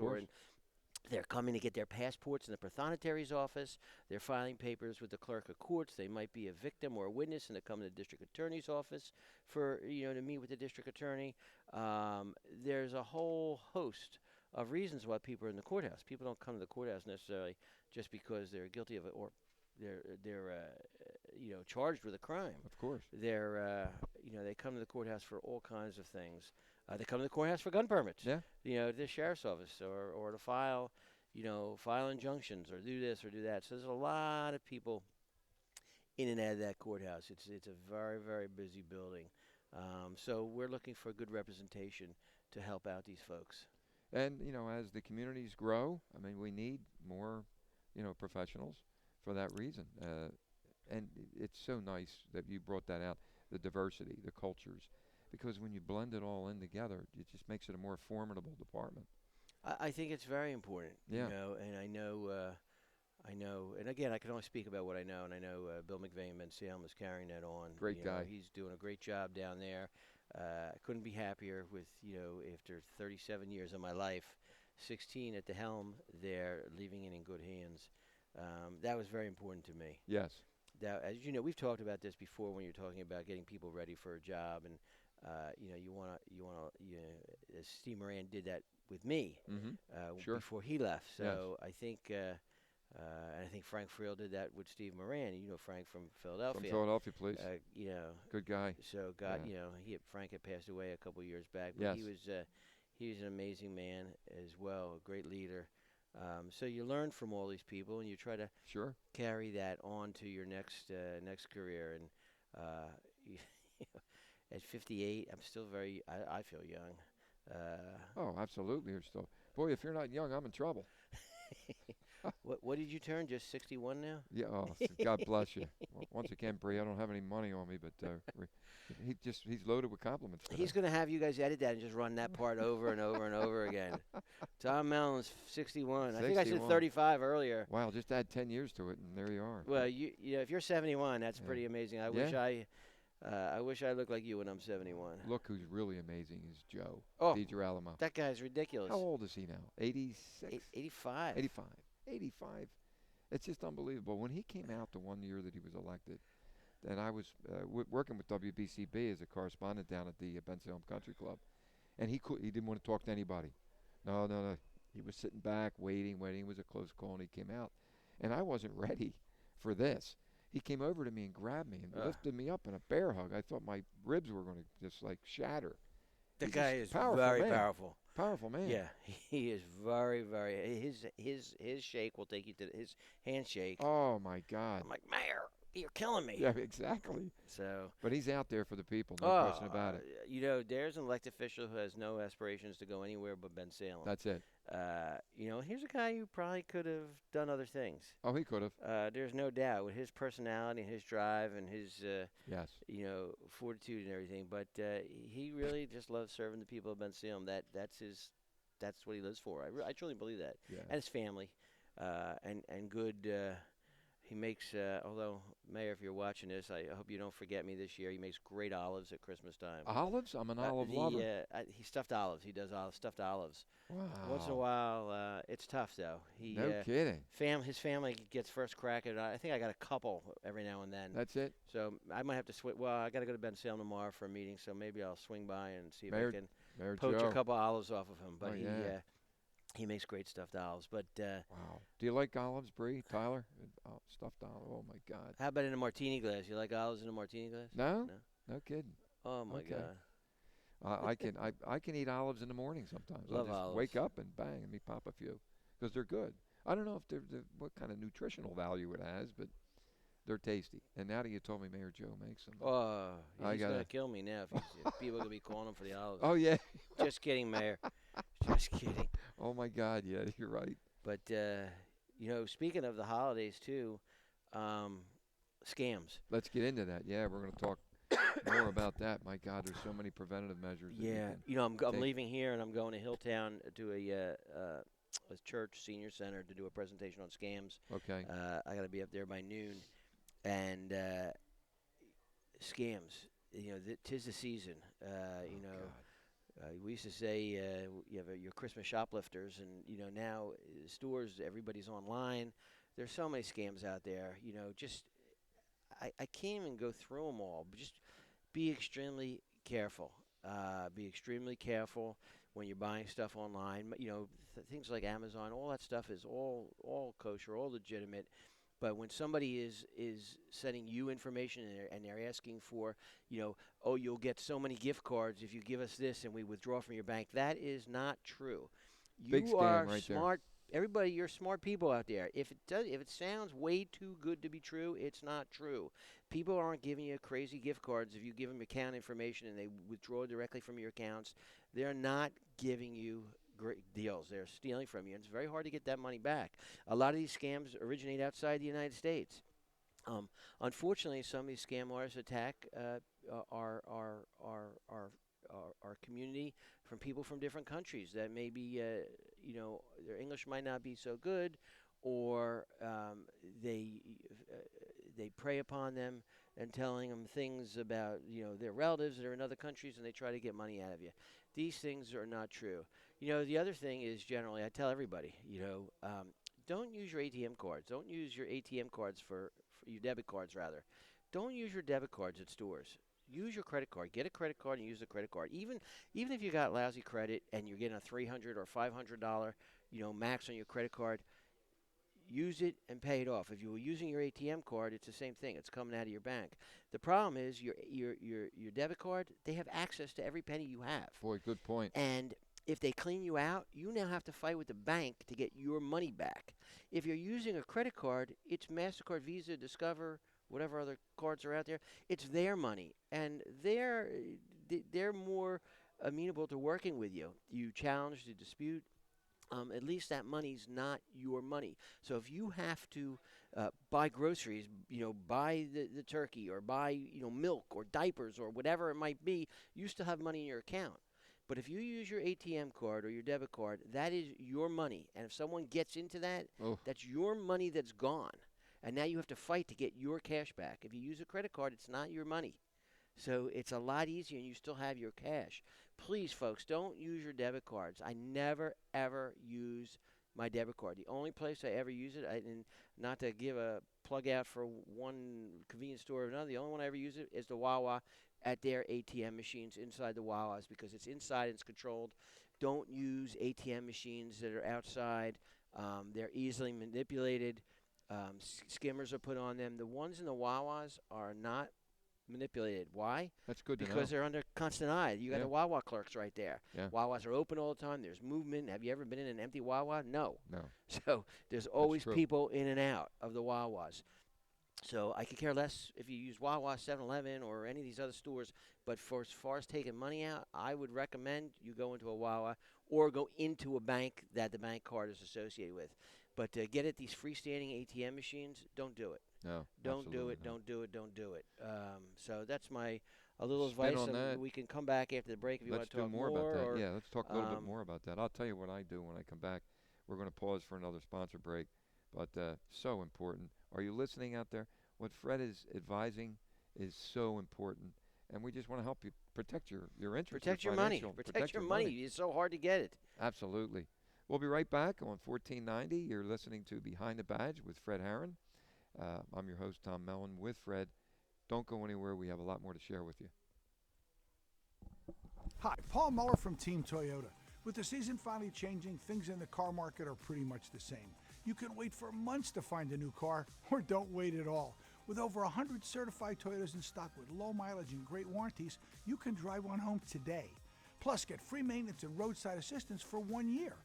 they're coming to get their passports in the Prothonotari's office. They're filing papers with the clerk of courts. They might be a victim or a witness, and they come to the district attorney's office to meet with the district attorney. There's a whole host of reasons why people are in the courthouse. People don't come to the courthouse necessarily just because they're guilty of it or they're charged with a crime. Of course. They come to the courthouse for all kinds of things. They come to the courthouse for gun permits. Yeah. The sheriff's office or to file injunctions or do this or do that. So there's a lot of people in and out of that courthouse. It's a very, very busy building. So we're looking for good representation to help out these folks. And, as the communities grow, we need more, professionals for that reason. And it's so nice that you brought that out, the diversity, the cultures, because when you blend it all in together, it just makes it a more formidable department. I think it's very important, Yeah. And I know, and again, I can only speak about what I know, and I know Bill McVeigh in Bensalem is carrying that on. Great guy. He's doing a great job down there. I couldn't be happier with, after 37 years of my life, 16 at the helm there, leaving it in good hands. That was very important to me. Yes. That, as you know, we've talked about this before when you're talking about getting people ready for a job, and as Steve Moran did that with me Sure. before he left. So Yes. I think, and I think Frank Friel did that with Steve Moran. You know Frank from Philadelphia. From Philadelphia, please. Good guy. So Frank had passed away a couple years back, but Yes. he was an amazing man as well, a great leader. So you learn from all these people, and you try to carry that on to your next career. And at 58, I'm still I feel young. Oh, absolutely. You're still, boy, if you're not young, I'm in trouble. What did you turn? Just 61 now? Yeah. Oh, God bless you. Once again, Bree, I don't have any money on me, but he's loaded with compliments. He's going to have you guys edit that and just run that part over and over and over again. Tom Mellon's 61. I think I said 35 earlier. Wow, just add 10 years to it, and there you are. Well, if you're 71, that's pretty amazing. I wish I looked like you when I'm 71. Look who's really amazing is Joe DiGirolamo. That guy's ridiculous. How old is he now? 86? 85. 85. It's just unbelievable. When he came out the one year that he was elected, and I was working with WBCB as a correspondent down at the Bensalem Country Club, and he didn't want to talk to anybody. No. He was sitting back, waiting. It was a close call, and he came out. And I wasn't ready for this. He came over to me and grabbed me and lifted me up in a bear hug. I thought my ribs were going to just shatter. The guy is very powerful. Powerful man. Yeah, he is very, very. His shake will take you to his handshake. Oh my God! I'm like, Mayor, you're killing me. Yeah, exactly. So, but he's out there for the people, no question about it. There's an elected official who has no aspirations to go anywhere but Bensalem. That's it. Here's a guy who probably could have done other things. Oh, he could have. There's no doubt with his personality and his drive and his, yes, fortitude and everything. But he really just loves serving the people of Bensalem. That's what he lives for. I truly believe that. Yeah. And his family, and good. He makes, although, Mayor, if you're watching this, I hope you don't forget me this year. He makes great olives at Christmas time. Olives? I'm an olive lover. He stuffed olives. He does stuffed olives. Wow. Once in a while, it's tough, though. No kidding. His family gets first crack at it. I think I got a couple every now and then. That's it? So I might have to swing. Well, I got to go to Ben Salem tomorrow for a meeting, so maybe I'll swing by and see if I can poach a couple olives off of him. But he makes great stuffed olives. But wow. Do you like olives, Bree, Tyler? Stuffed olive. Oh my God. How about in a martini glass? You like olives in a martini glass? No. No kidding. Oh my God. I can eat olives in the morning sometimes. Love I just olives. wake up and bang, and me pop a few because they're good. I don't know if they're what kind of nutritional value it has, but they're tasty. And now that you told me Mayor Joe makes them. Oh, he's going to kill me now if people are going to be calling him for the olives. Oh, yeah. Just kidding, Mayor. Just kidding. Oh, my God, yeah, you're right. But, speaking of the holidays, too, scams. Let's get into that. Yeah, we're going to talk more about that. My God, there's so many preventative measures. Yeah. I'm leaving here, and I'm going to Hilltown to a church senior center to do a presentation on scams. Okay. I got to be up there by noon. And scams, tis the season. We used to say you have your Christmas shoplifters, and now stores, everybody's online. There's so many scams out there. I can't even go through them all. But just be extremely careful. Be extremely careful when you're buying stuff online. Things like Amazon, all that stuff is all kosher, all legitimate. But when somebody is sending you information and they're asking for, you'll get so many gift cards if you give us this and we withdraw from your bank, that is not true. Big You scam are right smart. Everybody, you're smart people out there. If it sounds way too good to be true, it's not true. People aren't giving you crazy gift cards if you give them account information and they withdraw directly from your accounts. They're not giving you great deals. They're stealing from you, and it's very hard to get that money back. A lot of these scams originate outside the United States. Unfortunately, some of these scam artists attack our community from people from different countries that maybe their English might not be so good, or they prey upon them and telling them things about their relatives that are in other countries, and they try to get money out of you. These things are not true. The other thing is, generally, I tell everybody, don't use your ATM cards. Don't use your ATM cards for your debit cards, rather. Don't use your debit cards at stores. Use your credit card. Get a credit card and use the credit card. Even if you got lousy credit and you're getting a $300 or $500, max on your credit card, use it and pay it off. If you were using your ATM card, it's the same thing. It's coming out of your bank. The problem is your debit card, they have access to every penny you have. Boy, good point. And if they clean you out, you now have to fight with the bank to get your money back. If you're using a credit card, it's MasterCard, Visa, Discover, whatever other cards are out there. It's their money, and they're more amenable to working with you. You challenge the dispute. At least that money's not your money. So if you have to buy groceries, buy the turkey, or buy milk or diapers or whatever it might be, you still have money in your account. But if you use your ATM card or your debit card, that is your money. And if someone gets into that, that's your money that's gone. And now you have to fight to get your cash back. If you use a credit card, it's not your money. So it's a lot easier, and you still have your cash. Please, folks, don't use your debit cards. I never, ever use my debit card. The only place I ever use it, and not to give a plug out for one convenience store or another, the only one I ever use it is the Wawa at their ATM machines inside the Wawas, because it's inside and it's controlled. Don't use ATM machines that are outside. They're easily manipulated. Skimmers are put on them. The ones in the Wawas are not manipulated. Why? That's good to know. Because they're under constant eye. You got the Wawa clerks right there. Yeah. Wawas are open all the time. There's movement. Have you ever been in an empty Wawa? No. No. So there's always people in and out of the Wawas. So I could care less if you use Wawa, 7-Eleven, or any of these other stores. But for as far as taking money out, I would recommend you go into a Wawa or go into a bank that the bank card is associated with. But to get at these freestanding ATM machines, don't do it. No. Don't do it. No. Don't do it. Don't do it. So that's a little advice. On that. We can come back after the break if you want to talk more about that. or, yeah, let's talk a little bit more about that. I'll tell you what I do when I come back. We're going to pause for another sponsor break, but so important. Are you listening out there? What Fred is advising is so important, and we just want to help you protect your interest. Protect your money. Protect your money. It's so hard to get it. Absolutely. We'll be right back on 1490. You're listening to Behind the Badge with Fred Harran. I'm your host, Tom Mellon, with Fred. Don't go anywhere. We have a lot more to share with you. Hi, Paul Mellon from Team Toyota. With the season finally changing, things in the car market are pretty much the same. You can wait for months to find a new car, or don't wait at all. With over 100 certified Toyotas in stock with low mileage and great warranties, you can drive one home today. Plus, get free maintenance and roadside assistance for 1 year.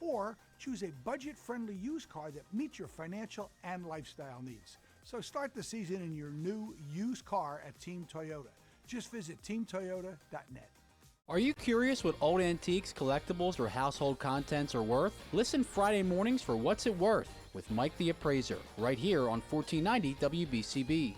Or choose a budget-friendly used car that meets your financial and lifestyle needs. So start the season in your new used car at Team Toyota. Just visit teamtoyota.net. Are you curious what old antiques, collectibles, or household contents are worth? Listen Friday mornings for What's It Worth with Mike the Appraiser, right here on 1490 WBCB.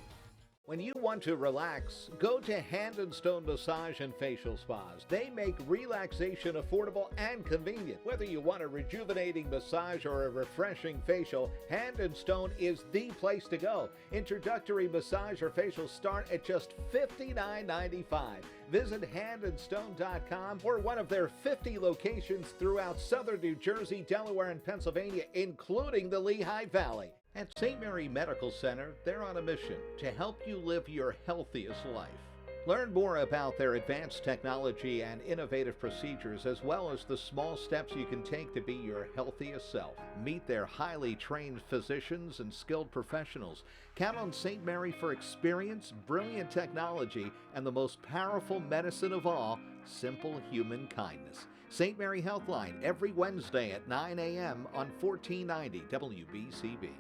When you want to relax, go to Hand & Stone Massage and Facial Spas. They make relaxation affordable and convenient. Whether you want a rejuvenating massage or a refreshing facial, Hand & Stone is the place to go. Introductory massage or facials start at just $59.95. Visit handandstone.com or one of their 50 locations throughout southern New Jersey, Delaware, and Pennsylvania, including the Lehigh Valley. At St. Mary Medical Center, they're on a mission to help you live your healthiest life. Learn more about their advanced technology and innovative procedures, as well as the small steps you can take to be your healthiest self. Meet their highly trained physicians and skilled professionals. Count on St. Mary for experience, brilliant technology, and the most powerful medicine of all, simple human kindness. St. Mary Healthline every Wednesday at 9 a.m. on 1490 WBCB.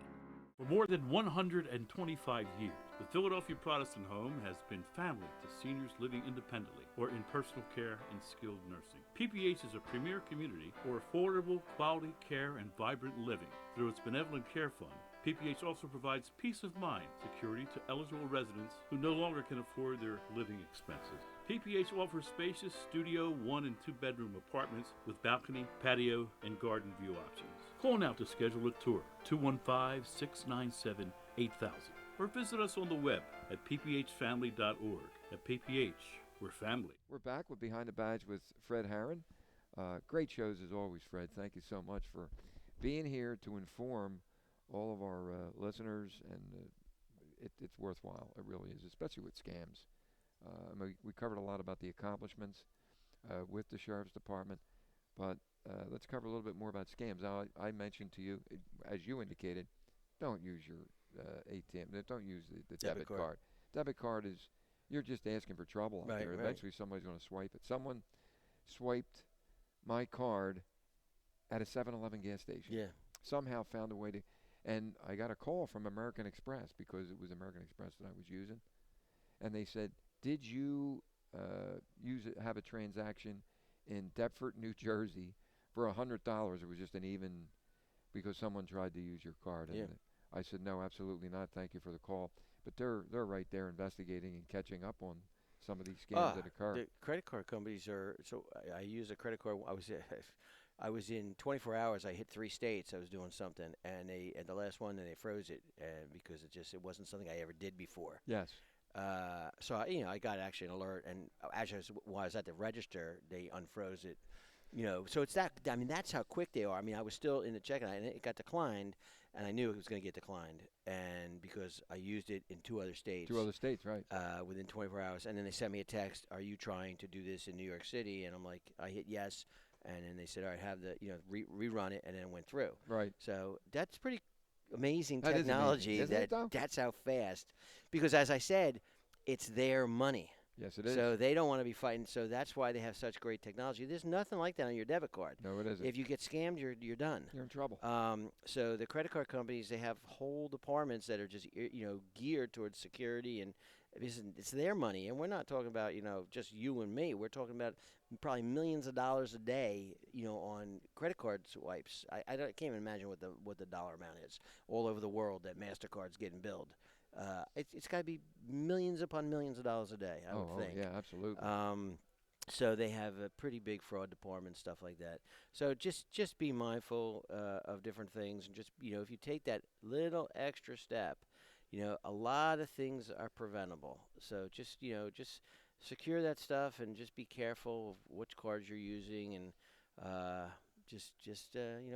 For more than 125 years, the Philadelphia Protestant Home has been family to seniors living independently or in personal care and skilled nursing. PPH is a premier community for affordable, quality care and vibrant living. Through its Benevolent Care Fund, PPH also provides peace of mind, security to eligible residents who no longer can afford their living expenses. PPH offers spacious studio 1- and 2-bedroom apartments with balcony, patio, and garden view options. Call now to schedule a tour, 215-697-8000, or visit us on the web at pphfamily.org. At PPH, we're family. We're back with Behind the Badge with Fred Harran. Great shows as always, Fred. Thank you so much for being here to inform all of our listeners, and it's worthwhile. It really is, especially with scams. We covered a lot about the accomplishments with the Sheriff's Department, but let's cover a little bit more about scams. Now, I mentioned to you, as you indicated, don't use your ATM. Don't use the debit card. Debit card is, you're just asking for trouble out there. Eventually somebody's going to swipe it. Someone swiped my card at a 7-Eleven gas station. Yeah. Somehow found a way to, and I got a call from American Express, because it was American Express that I was using, and they said, did you have a transaction in Deptford, New Jersey for $100? It was just an even, because someone tried to use your card. And I said, no, absolutely not. Thank you for the call. But they're right there investigating and catching up on some of these scams that occur. The credit card companies are, so I use a credit card. I was in 24 hours. I hit 3 states. I was doing something, and the last one, and they froze it because it wasn't something I ever did before. Yes. So I got actually an alert, and actually while I was at the register, they unfroze it. So it's that. I mean, that's how quick they are. I mean, I was still in the checkout, and it got declined, and I knew it was going to get declined, and because I used it in 2 other states. 2 other states, right? Within 24 hours, and then they sent me a text. Are you trying to do this in New York City? And I'm like, I hit yes, and then they said, all right, have the rerun it, and then it went through. Right. So that's pretty amazing that technology. Is amazing. Isn't it, That's how fast. Because as I said, it's their money. Yes, it is. So they don't want to be fighting. So that's why they have such great technology. There's nothing like that on your debit card. No, it isn't. If you get scammed, you're done. You're in trouble. So the credit card companies, they have whole departments that are just geared towards security, and it's their money. And we're not talking about just you and me. We're talking about probably millions of dollars a day on credit card swipes. I can't even imagine what the dollar amount is all over the world that MasterCard's getting billed. It's got to be millions upon millions of dollars a day, I would think. Oh, yeah, absolutely. So they have a pretty big fraud department, stuff like that. So just be mindful of different things, and just if you take that little extra step, a lot of things are preventable. So just secure that stuff and just be careful of which cards you're using, and just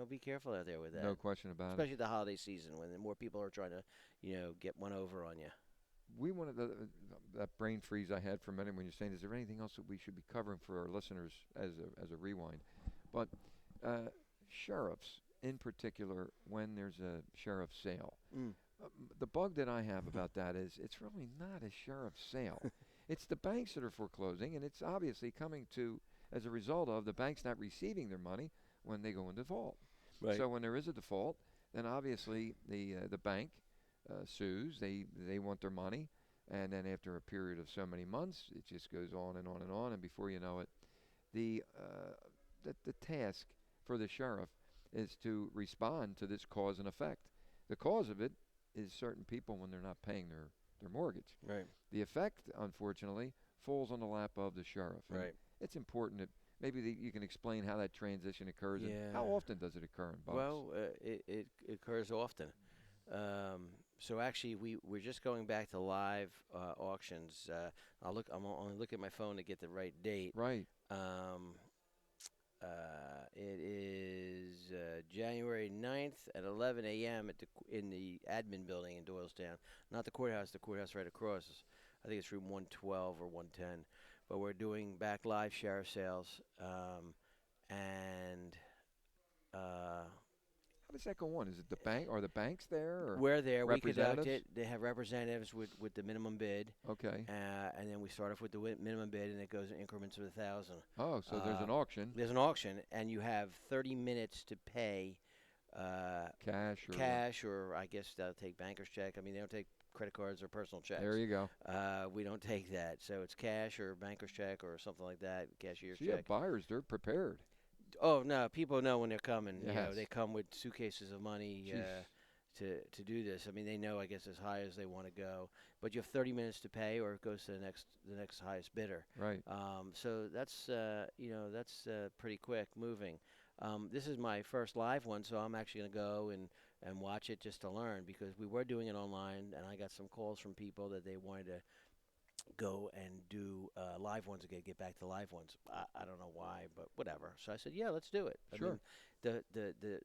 be careful out there with that. No question about Especially the holiday season when more people are trying to get one over on you. We wanted that brain freeze I had for a minute when you're saying, is there anything else that we should be covering for our listeners as a rewind? But sheriffs, in particular, when there's a sheriff sale, the bug that I have about that is it's really not a sheriff sale. It's the banks that are foreclosing, and it's obviously coming to as a result of the banks not receiving their money when they go in default. Right. So when there is a default, then obviously the bank sues. They want their money, and then after a period of so many months, it just goes on and on and on, and before you know it, the task for the sheriff is to respond to this cause and effect. The cause of it is certain people when they're not paying their mortgage. Right. The effect, unfortunately, falls on the lap of the sheriff. And Right. it's important that maybe you can explain how that transition occurs and how often does it occur in Bucks? Well, it occurs often. So actually, we're just going back to live auctions. I'm only looking at my phone to get the right date. Right. It is January 9th at 11 a.m. in the admin building in Doylestown. Not the courthouse right across. I think it's room 112 or 110. But we're doing back live sheriff sales, and how does that go on? Is it the bank? Are the banks there? Or we're there. We conduct representatives? it. They have representatives with the minimum bid. Okay. And then we start off with the minimum bid, and it goes in increments of 1,000. Oh, so there's an auction. There's an auction, and you have 30 minutes to pay cash, or I guess they'll take banker's check. I mean, they don't take credit cards or personal checks. There you go. We don't take that. So it's cash or banker's check or something like that, cashier's So check. you have buyers, they're prepared. Oh, no, people know when they're coming. Yes. They come with suitcases of money to do this. I mean, they know, I guess, as high as they want to go. But you have 30 minutes to pay, or it goes to the next highest bidder. Right. So that's pretty quick moving. This is my first live one, so I'm actually going to go and watch it just to learn, because we were doing it online, and I got some calls from people that they wanted to go and do live ones again, get back to live ones. I don't know why, but whatever. So I said, yeah, let's do it. Sure. I mean,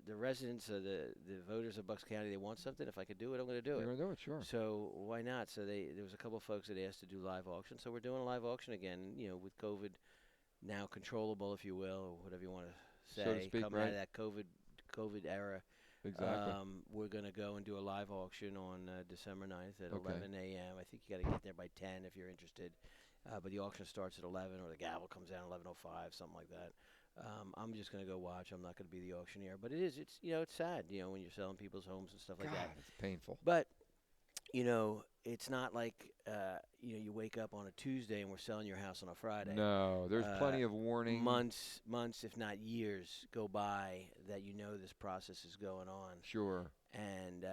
the residents, the voters of Bucks County, they want something. If I could do it, I'm going to do it. You're going to do it, sure. So why not? So there was a couple of folks that asked to do live auction. So we're doing a live auction again, with COVID now controllable, if you will, or whatever you want to say. So to speak, coming right. out of that COVID era. Exactly. We're going to go and do a live auction on December 9th at Okay. 11 a.m. I think you got to get there by 10 if you're interested. But the auction starts at 11, or the gavel comes down at 11:05, something like that. I'm just going to go watch. I'm not going to be the auctioneer. But it's sad, when you're selling people's homes and stuff like God, that. it's painful. But, it's not like, you wake up on a Tuesday and we're selling your house on a Friday. No, there's plenty of warning. Months, if not years, go by that this process is going on. Sure. And,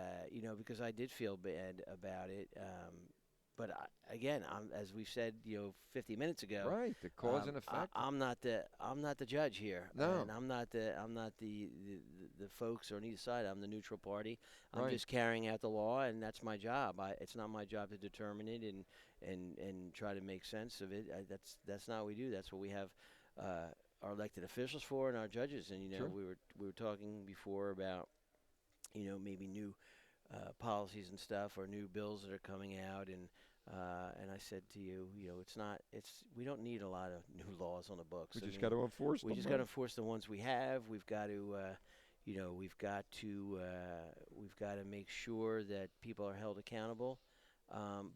because I did feel bad about it. But again, as we said, 50 minutes ago. Right, the cause and effect. I'm not the judge here. No. And I'm not the folks on either side. I'm the neutral party. I'm Right. just carrying out the law, and that's my job. It's not my job to determine it and try to make sense of it. That's not what we do. That's what we have our elected officials for, and our judges. And Sure. we were talking before about maybe new policies and stuff, or new bills that are coming out, and I said to you, we don't need a lot of new laws on the books. We just got to enforce them. We just got to enforce the ones we have. We've got to, we've got to make sure that people are held accountable.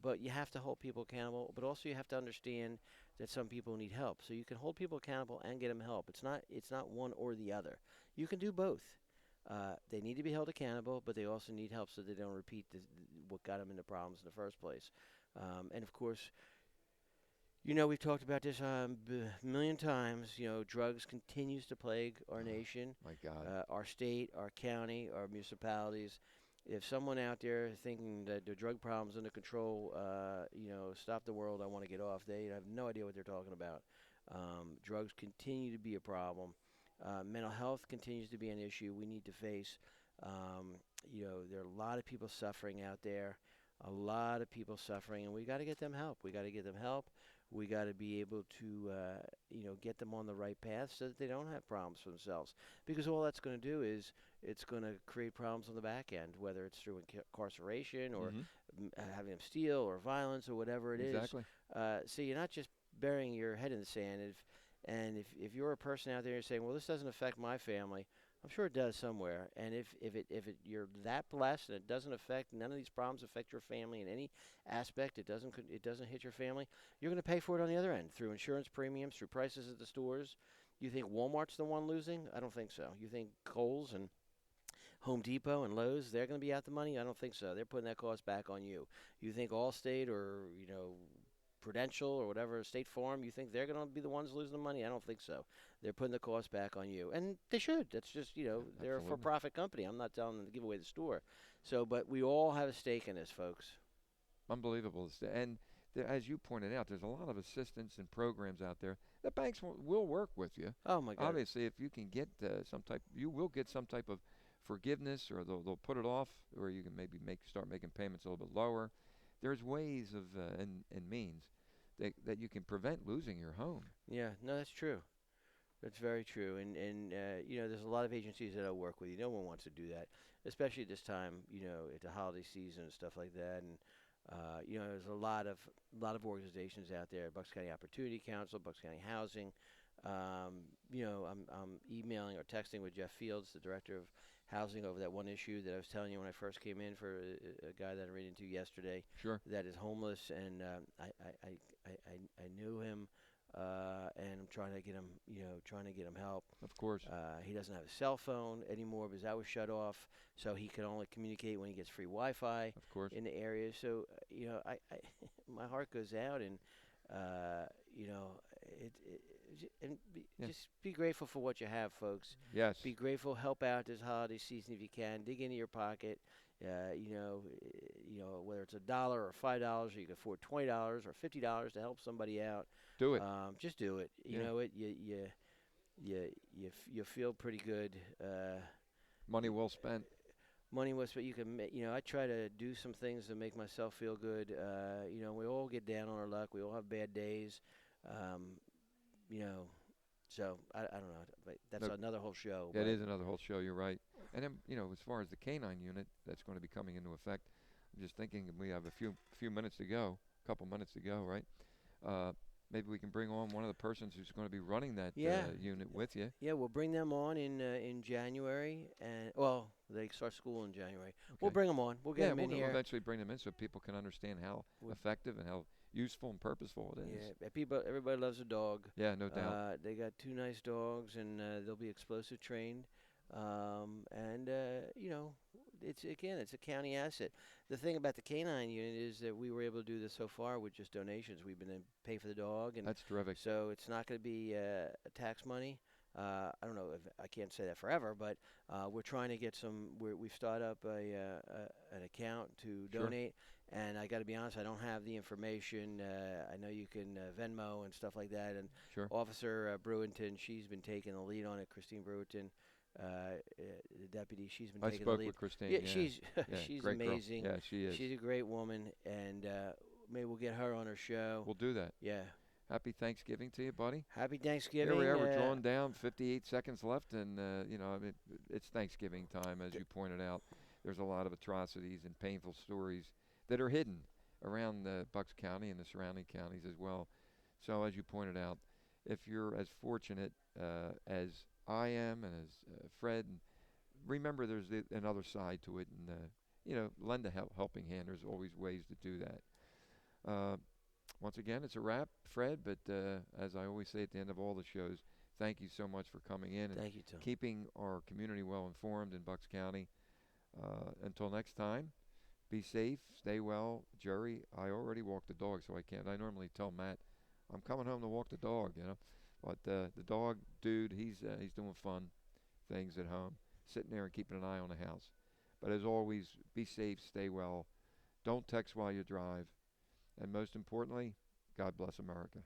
But you have to hold people accountable, but also you have to understand that some people need help. So you can hold people accountable and get them help. It's not one or the other. You can do both. They need to be held accountable, but they also need help so they don't repeat what got them into problems in the first place. And of course, we've talked about this a million times. Drugs continues to plague our nation, My God. our state, our county, our municipalities. If someone out there thinking that the drug problem's under control, stop the world, I want to get off, they have no idea what they're talking about. Drugs continue to be a problem. Mental health continues to be an issue we need to face. There are a lot of people suffering out there, a lot of people suffering, and we got to get them help. We got to get them help. We got to be able to, get them on the right path so that they don't have problems for themselves. Because all that's going to do is it's going to create problems on the back end, whether it's through incarceration or having them steal or violence or whatever it Exactly. is. So you're not just burying your head in the sand. If you're a person out there and saying, well, this doesn't affect my family, I'm sure it does somewhere. And if you're that blessed and it doesn't affect, none of these problems affect your family in any aspect, it doesn't hit your family, you're going to pay for it on the other end through insurance premiums, through prices at the stores. You think Walmart's the one losing? I don't think so. You think Kohl's and Home Depot and Lowe's, they're going to be out the money? I don't think so. They're putting that cost back on you. You think Allstate or, Prudential or whatever, State Farm, you think they're going to be the ones losing the money? I don't think so. They're putting the cost back on you. And they should. That's just, they're a for-profit company. I'm not telling them to give away the store. So, but we all have a stake in this, folks. Unbelievable. And as you pointed out, there's a lot of assistance and programs out there. The banks will work with you. Oh, my God. Obviously, if you can get you will get some type of forgiveness, or they'll put it off, or you can maybe start making payments a little bit lower. There's ways of and means that you can prevent losing your home. Yeah, no, that's true. That's very true. And there's a lot of agencies that I work with. No one wants to do that, especially at this time, at the holiday season and stuff like that. And, there's a lot of organizations out there, Bucks County Opportunity Council, Bucks County Housing. I'm emailing or texting with Jeff Fields, the director of housing, over that one issue that I was telling you when I first came in for a guy that I ran into yesterday. Sure. That is homeless, and I knew him, and I'm trying to get him help. Of course. He doesn't have a cell phone anymore because that was shut off, so he can only communicate when he gets free Wi-Fi. Of course. In the area. So I my heart goes out, and just be grateful for what you have, folks. Yes. Be grateful. Help out this holiday season if you can. Dig into your pocket. Whether it's $1 or $5, or you can afford $20 or $50 to help somebody out. Do it. Just do it. You know it. You feel pretty good. Money well spent. Money was, but you can, I try to do some things to make myself feel good. We all get down on our luck. We all have bad days. So I don't know. But that's another whole show. That is another whole show. You're right. And then, as far as the canine unit that's going to be coming into effect, I'm just thinking we have a few minutes to go, a couple minutes to go, right? Maybe we can bring on one of the persons who's going to be running that unit with you. Yeah, we'll bring them on in January, and they start school in January. Okay. We'll bring them on. We'll get them in here. We'll eventually bring them in so people can understand how effective and how useful and purposeful it is. Yeah, everybody loves a dog. Yeah, no doubt. They got 2 nice dogs, and they'll be explosive trained. It's a county asset. The thing about the canine unit is that we were able to do this so far with just donations. We've been able to pay for the dog, and that's terrific. So it's not going to be tax money. I don't know if I can't say that forever, but we're trying to get some. We've started up an account to donate, and I got to be honest, I don't have the information. I know you can Venmo and stuff like that, and Officer Brewington, she's been taking the lead on it. Christine Brewington. The deputy, she's been taking the lead. I spoke with Christine. Yeah, she's amazing. Girl. Yeah, she is. She's a great woman, and maybe we'll get her on our show. We'll do that. Yeah. Happy Thanksgiving to you, buddy. Happy Thanksgiving. Here we are. We're drawing down 58 seconds left, and it's Thanksgiving time, as you pointed out. There's a lot of atrocities and painful stories that are hidden around Bucks County and the surrounding counties as well. So, as you pointed out, if you're as fortunate as I am and as Fred, remember there's another side to it, and lend a helping hand. There's always ways to do that. Once again, it's a wrap, Fred, but as I always say at the end of all the shows, thank you so much for coming in and keeping our community well informed in Bucks County. Until next time, be safe, stay well. Jerry, I already walked the dog, so I can't. I normally tell Matt, I'm coming home to walk the dog, But the dog dude, he's doing fun things at home, sitting there and keeping an eye on the house. But as always, be safe, stay well. Don't text while you drive. And most importantly, God bless America.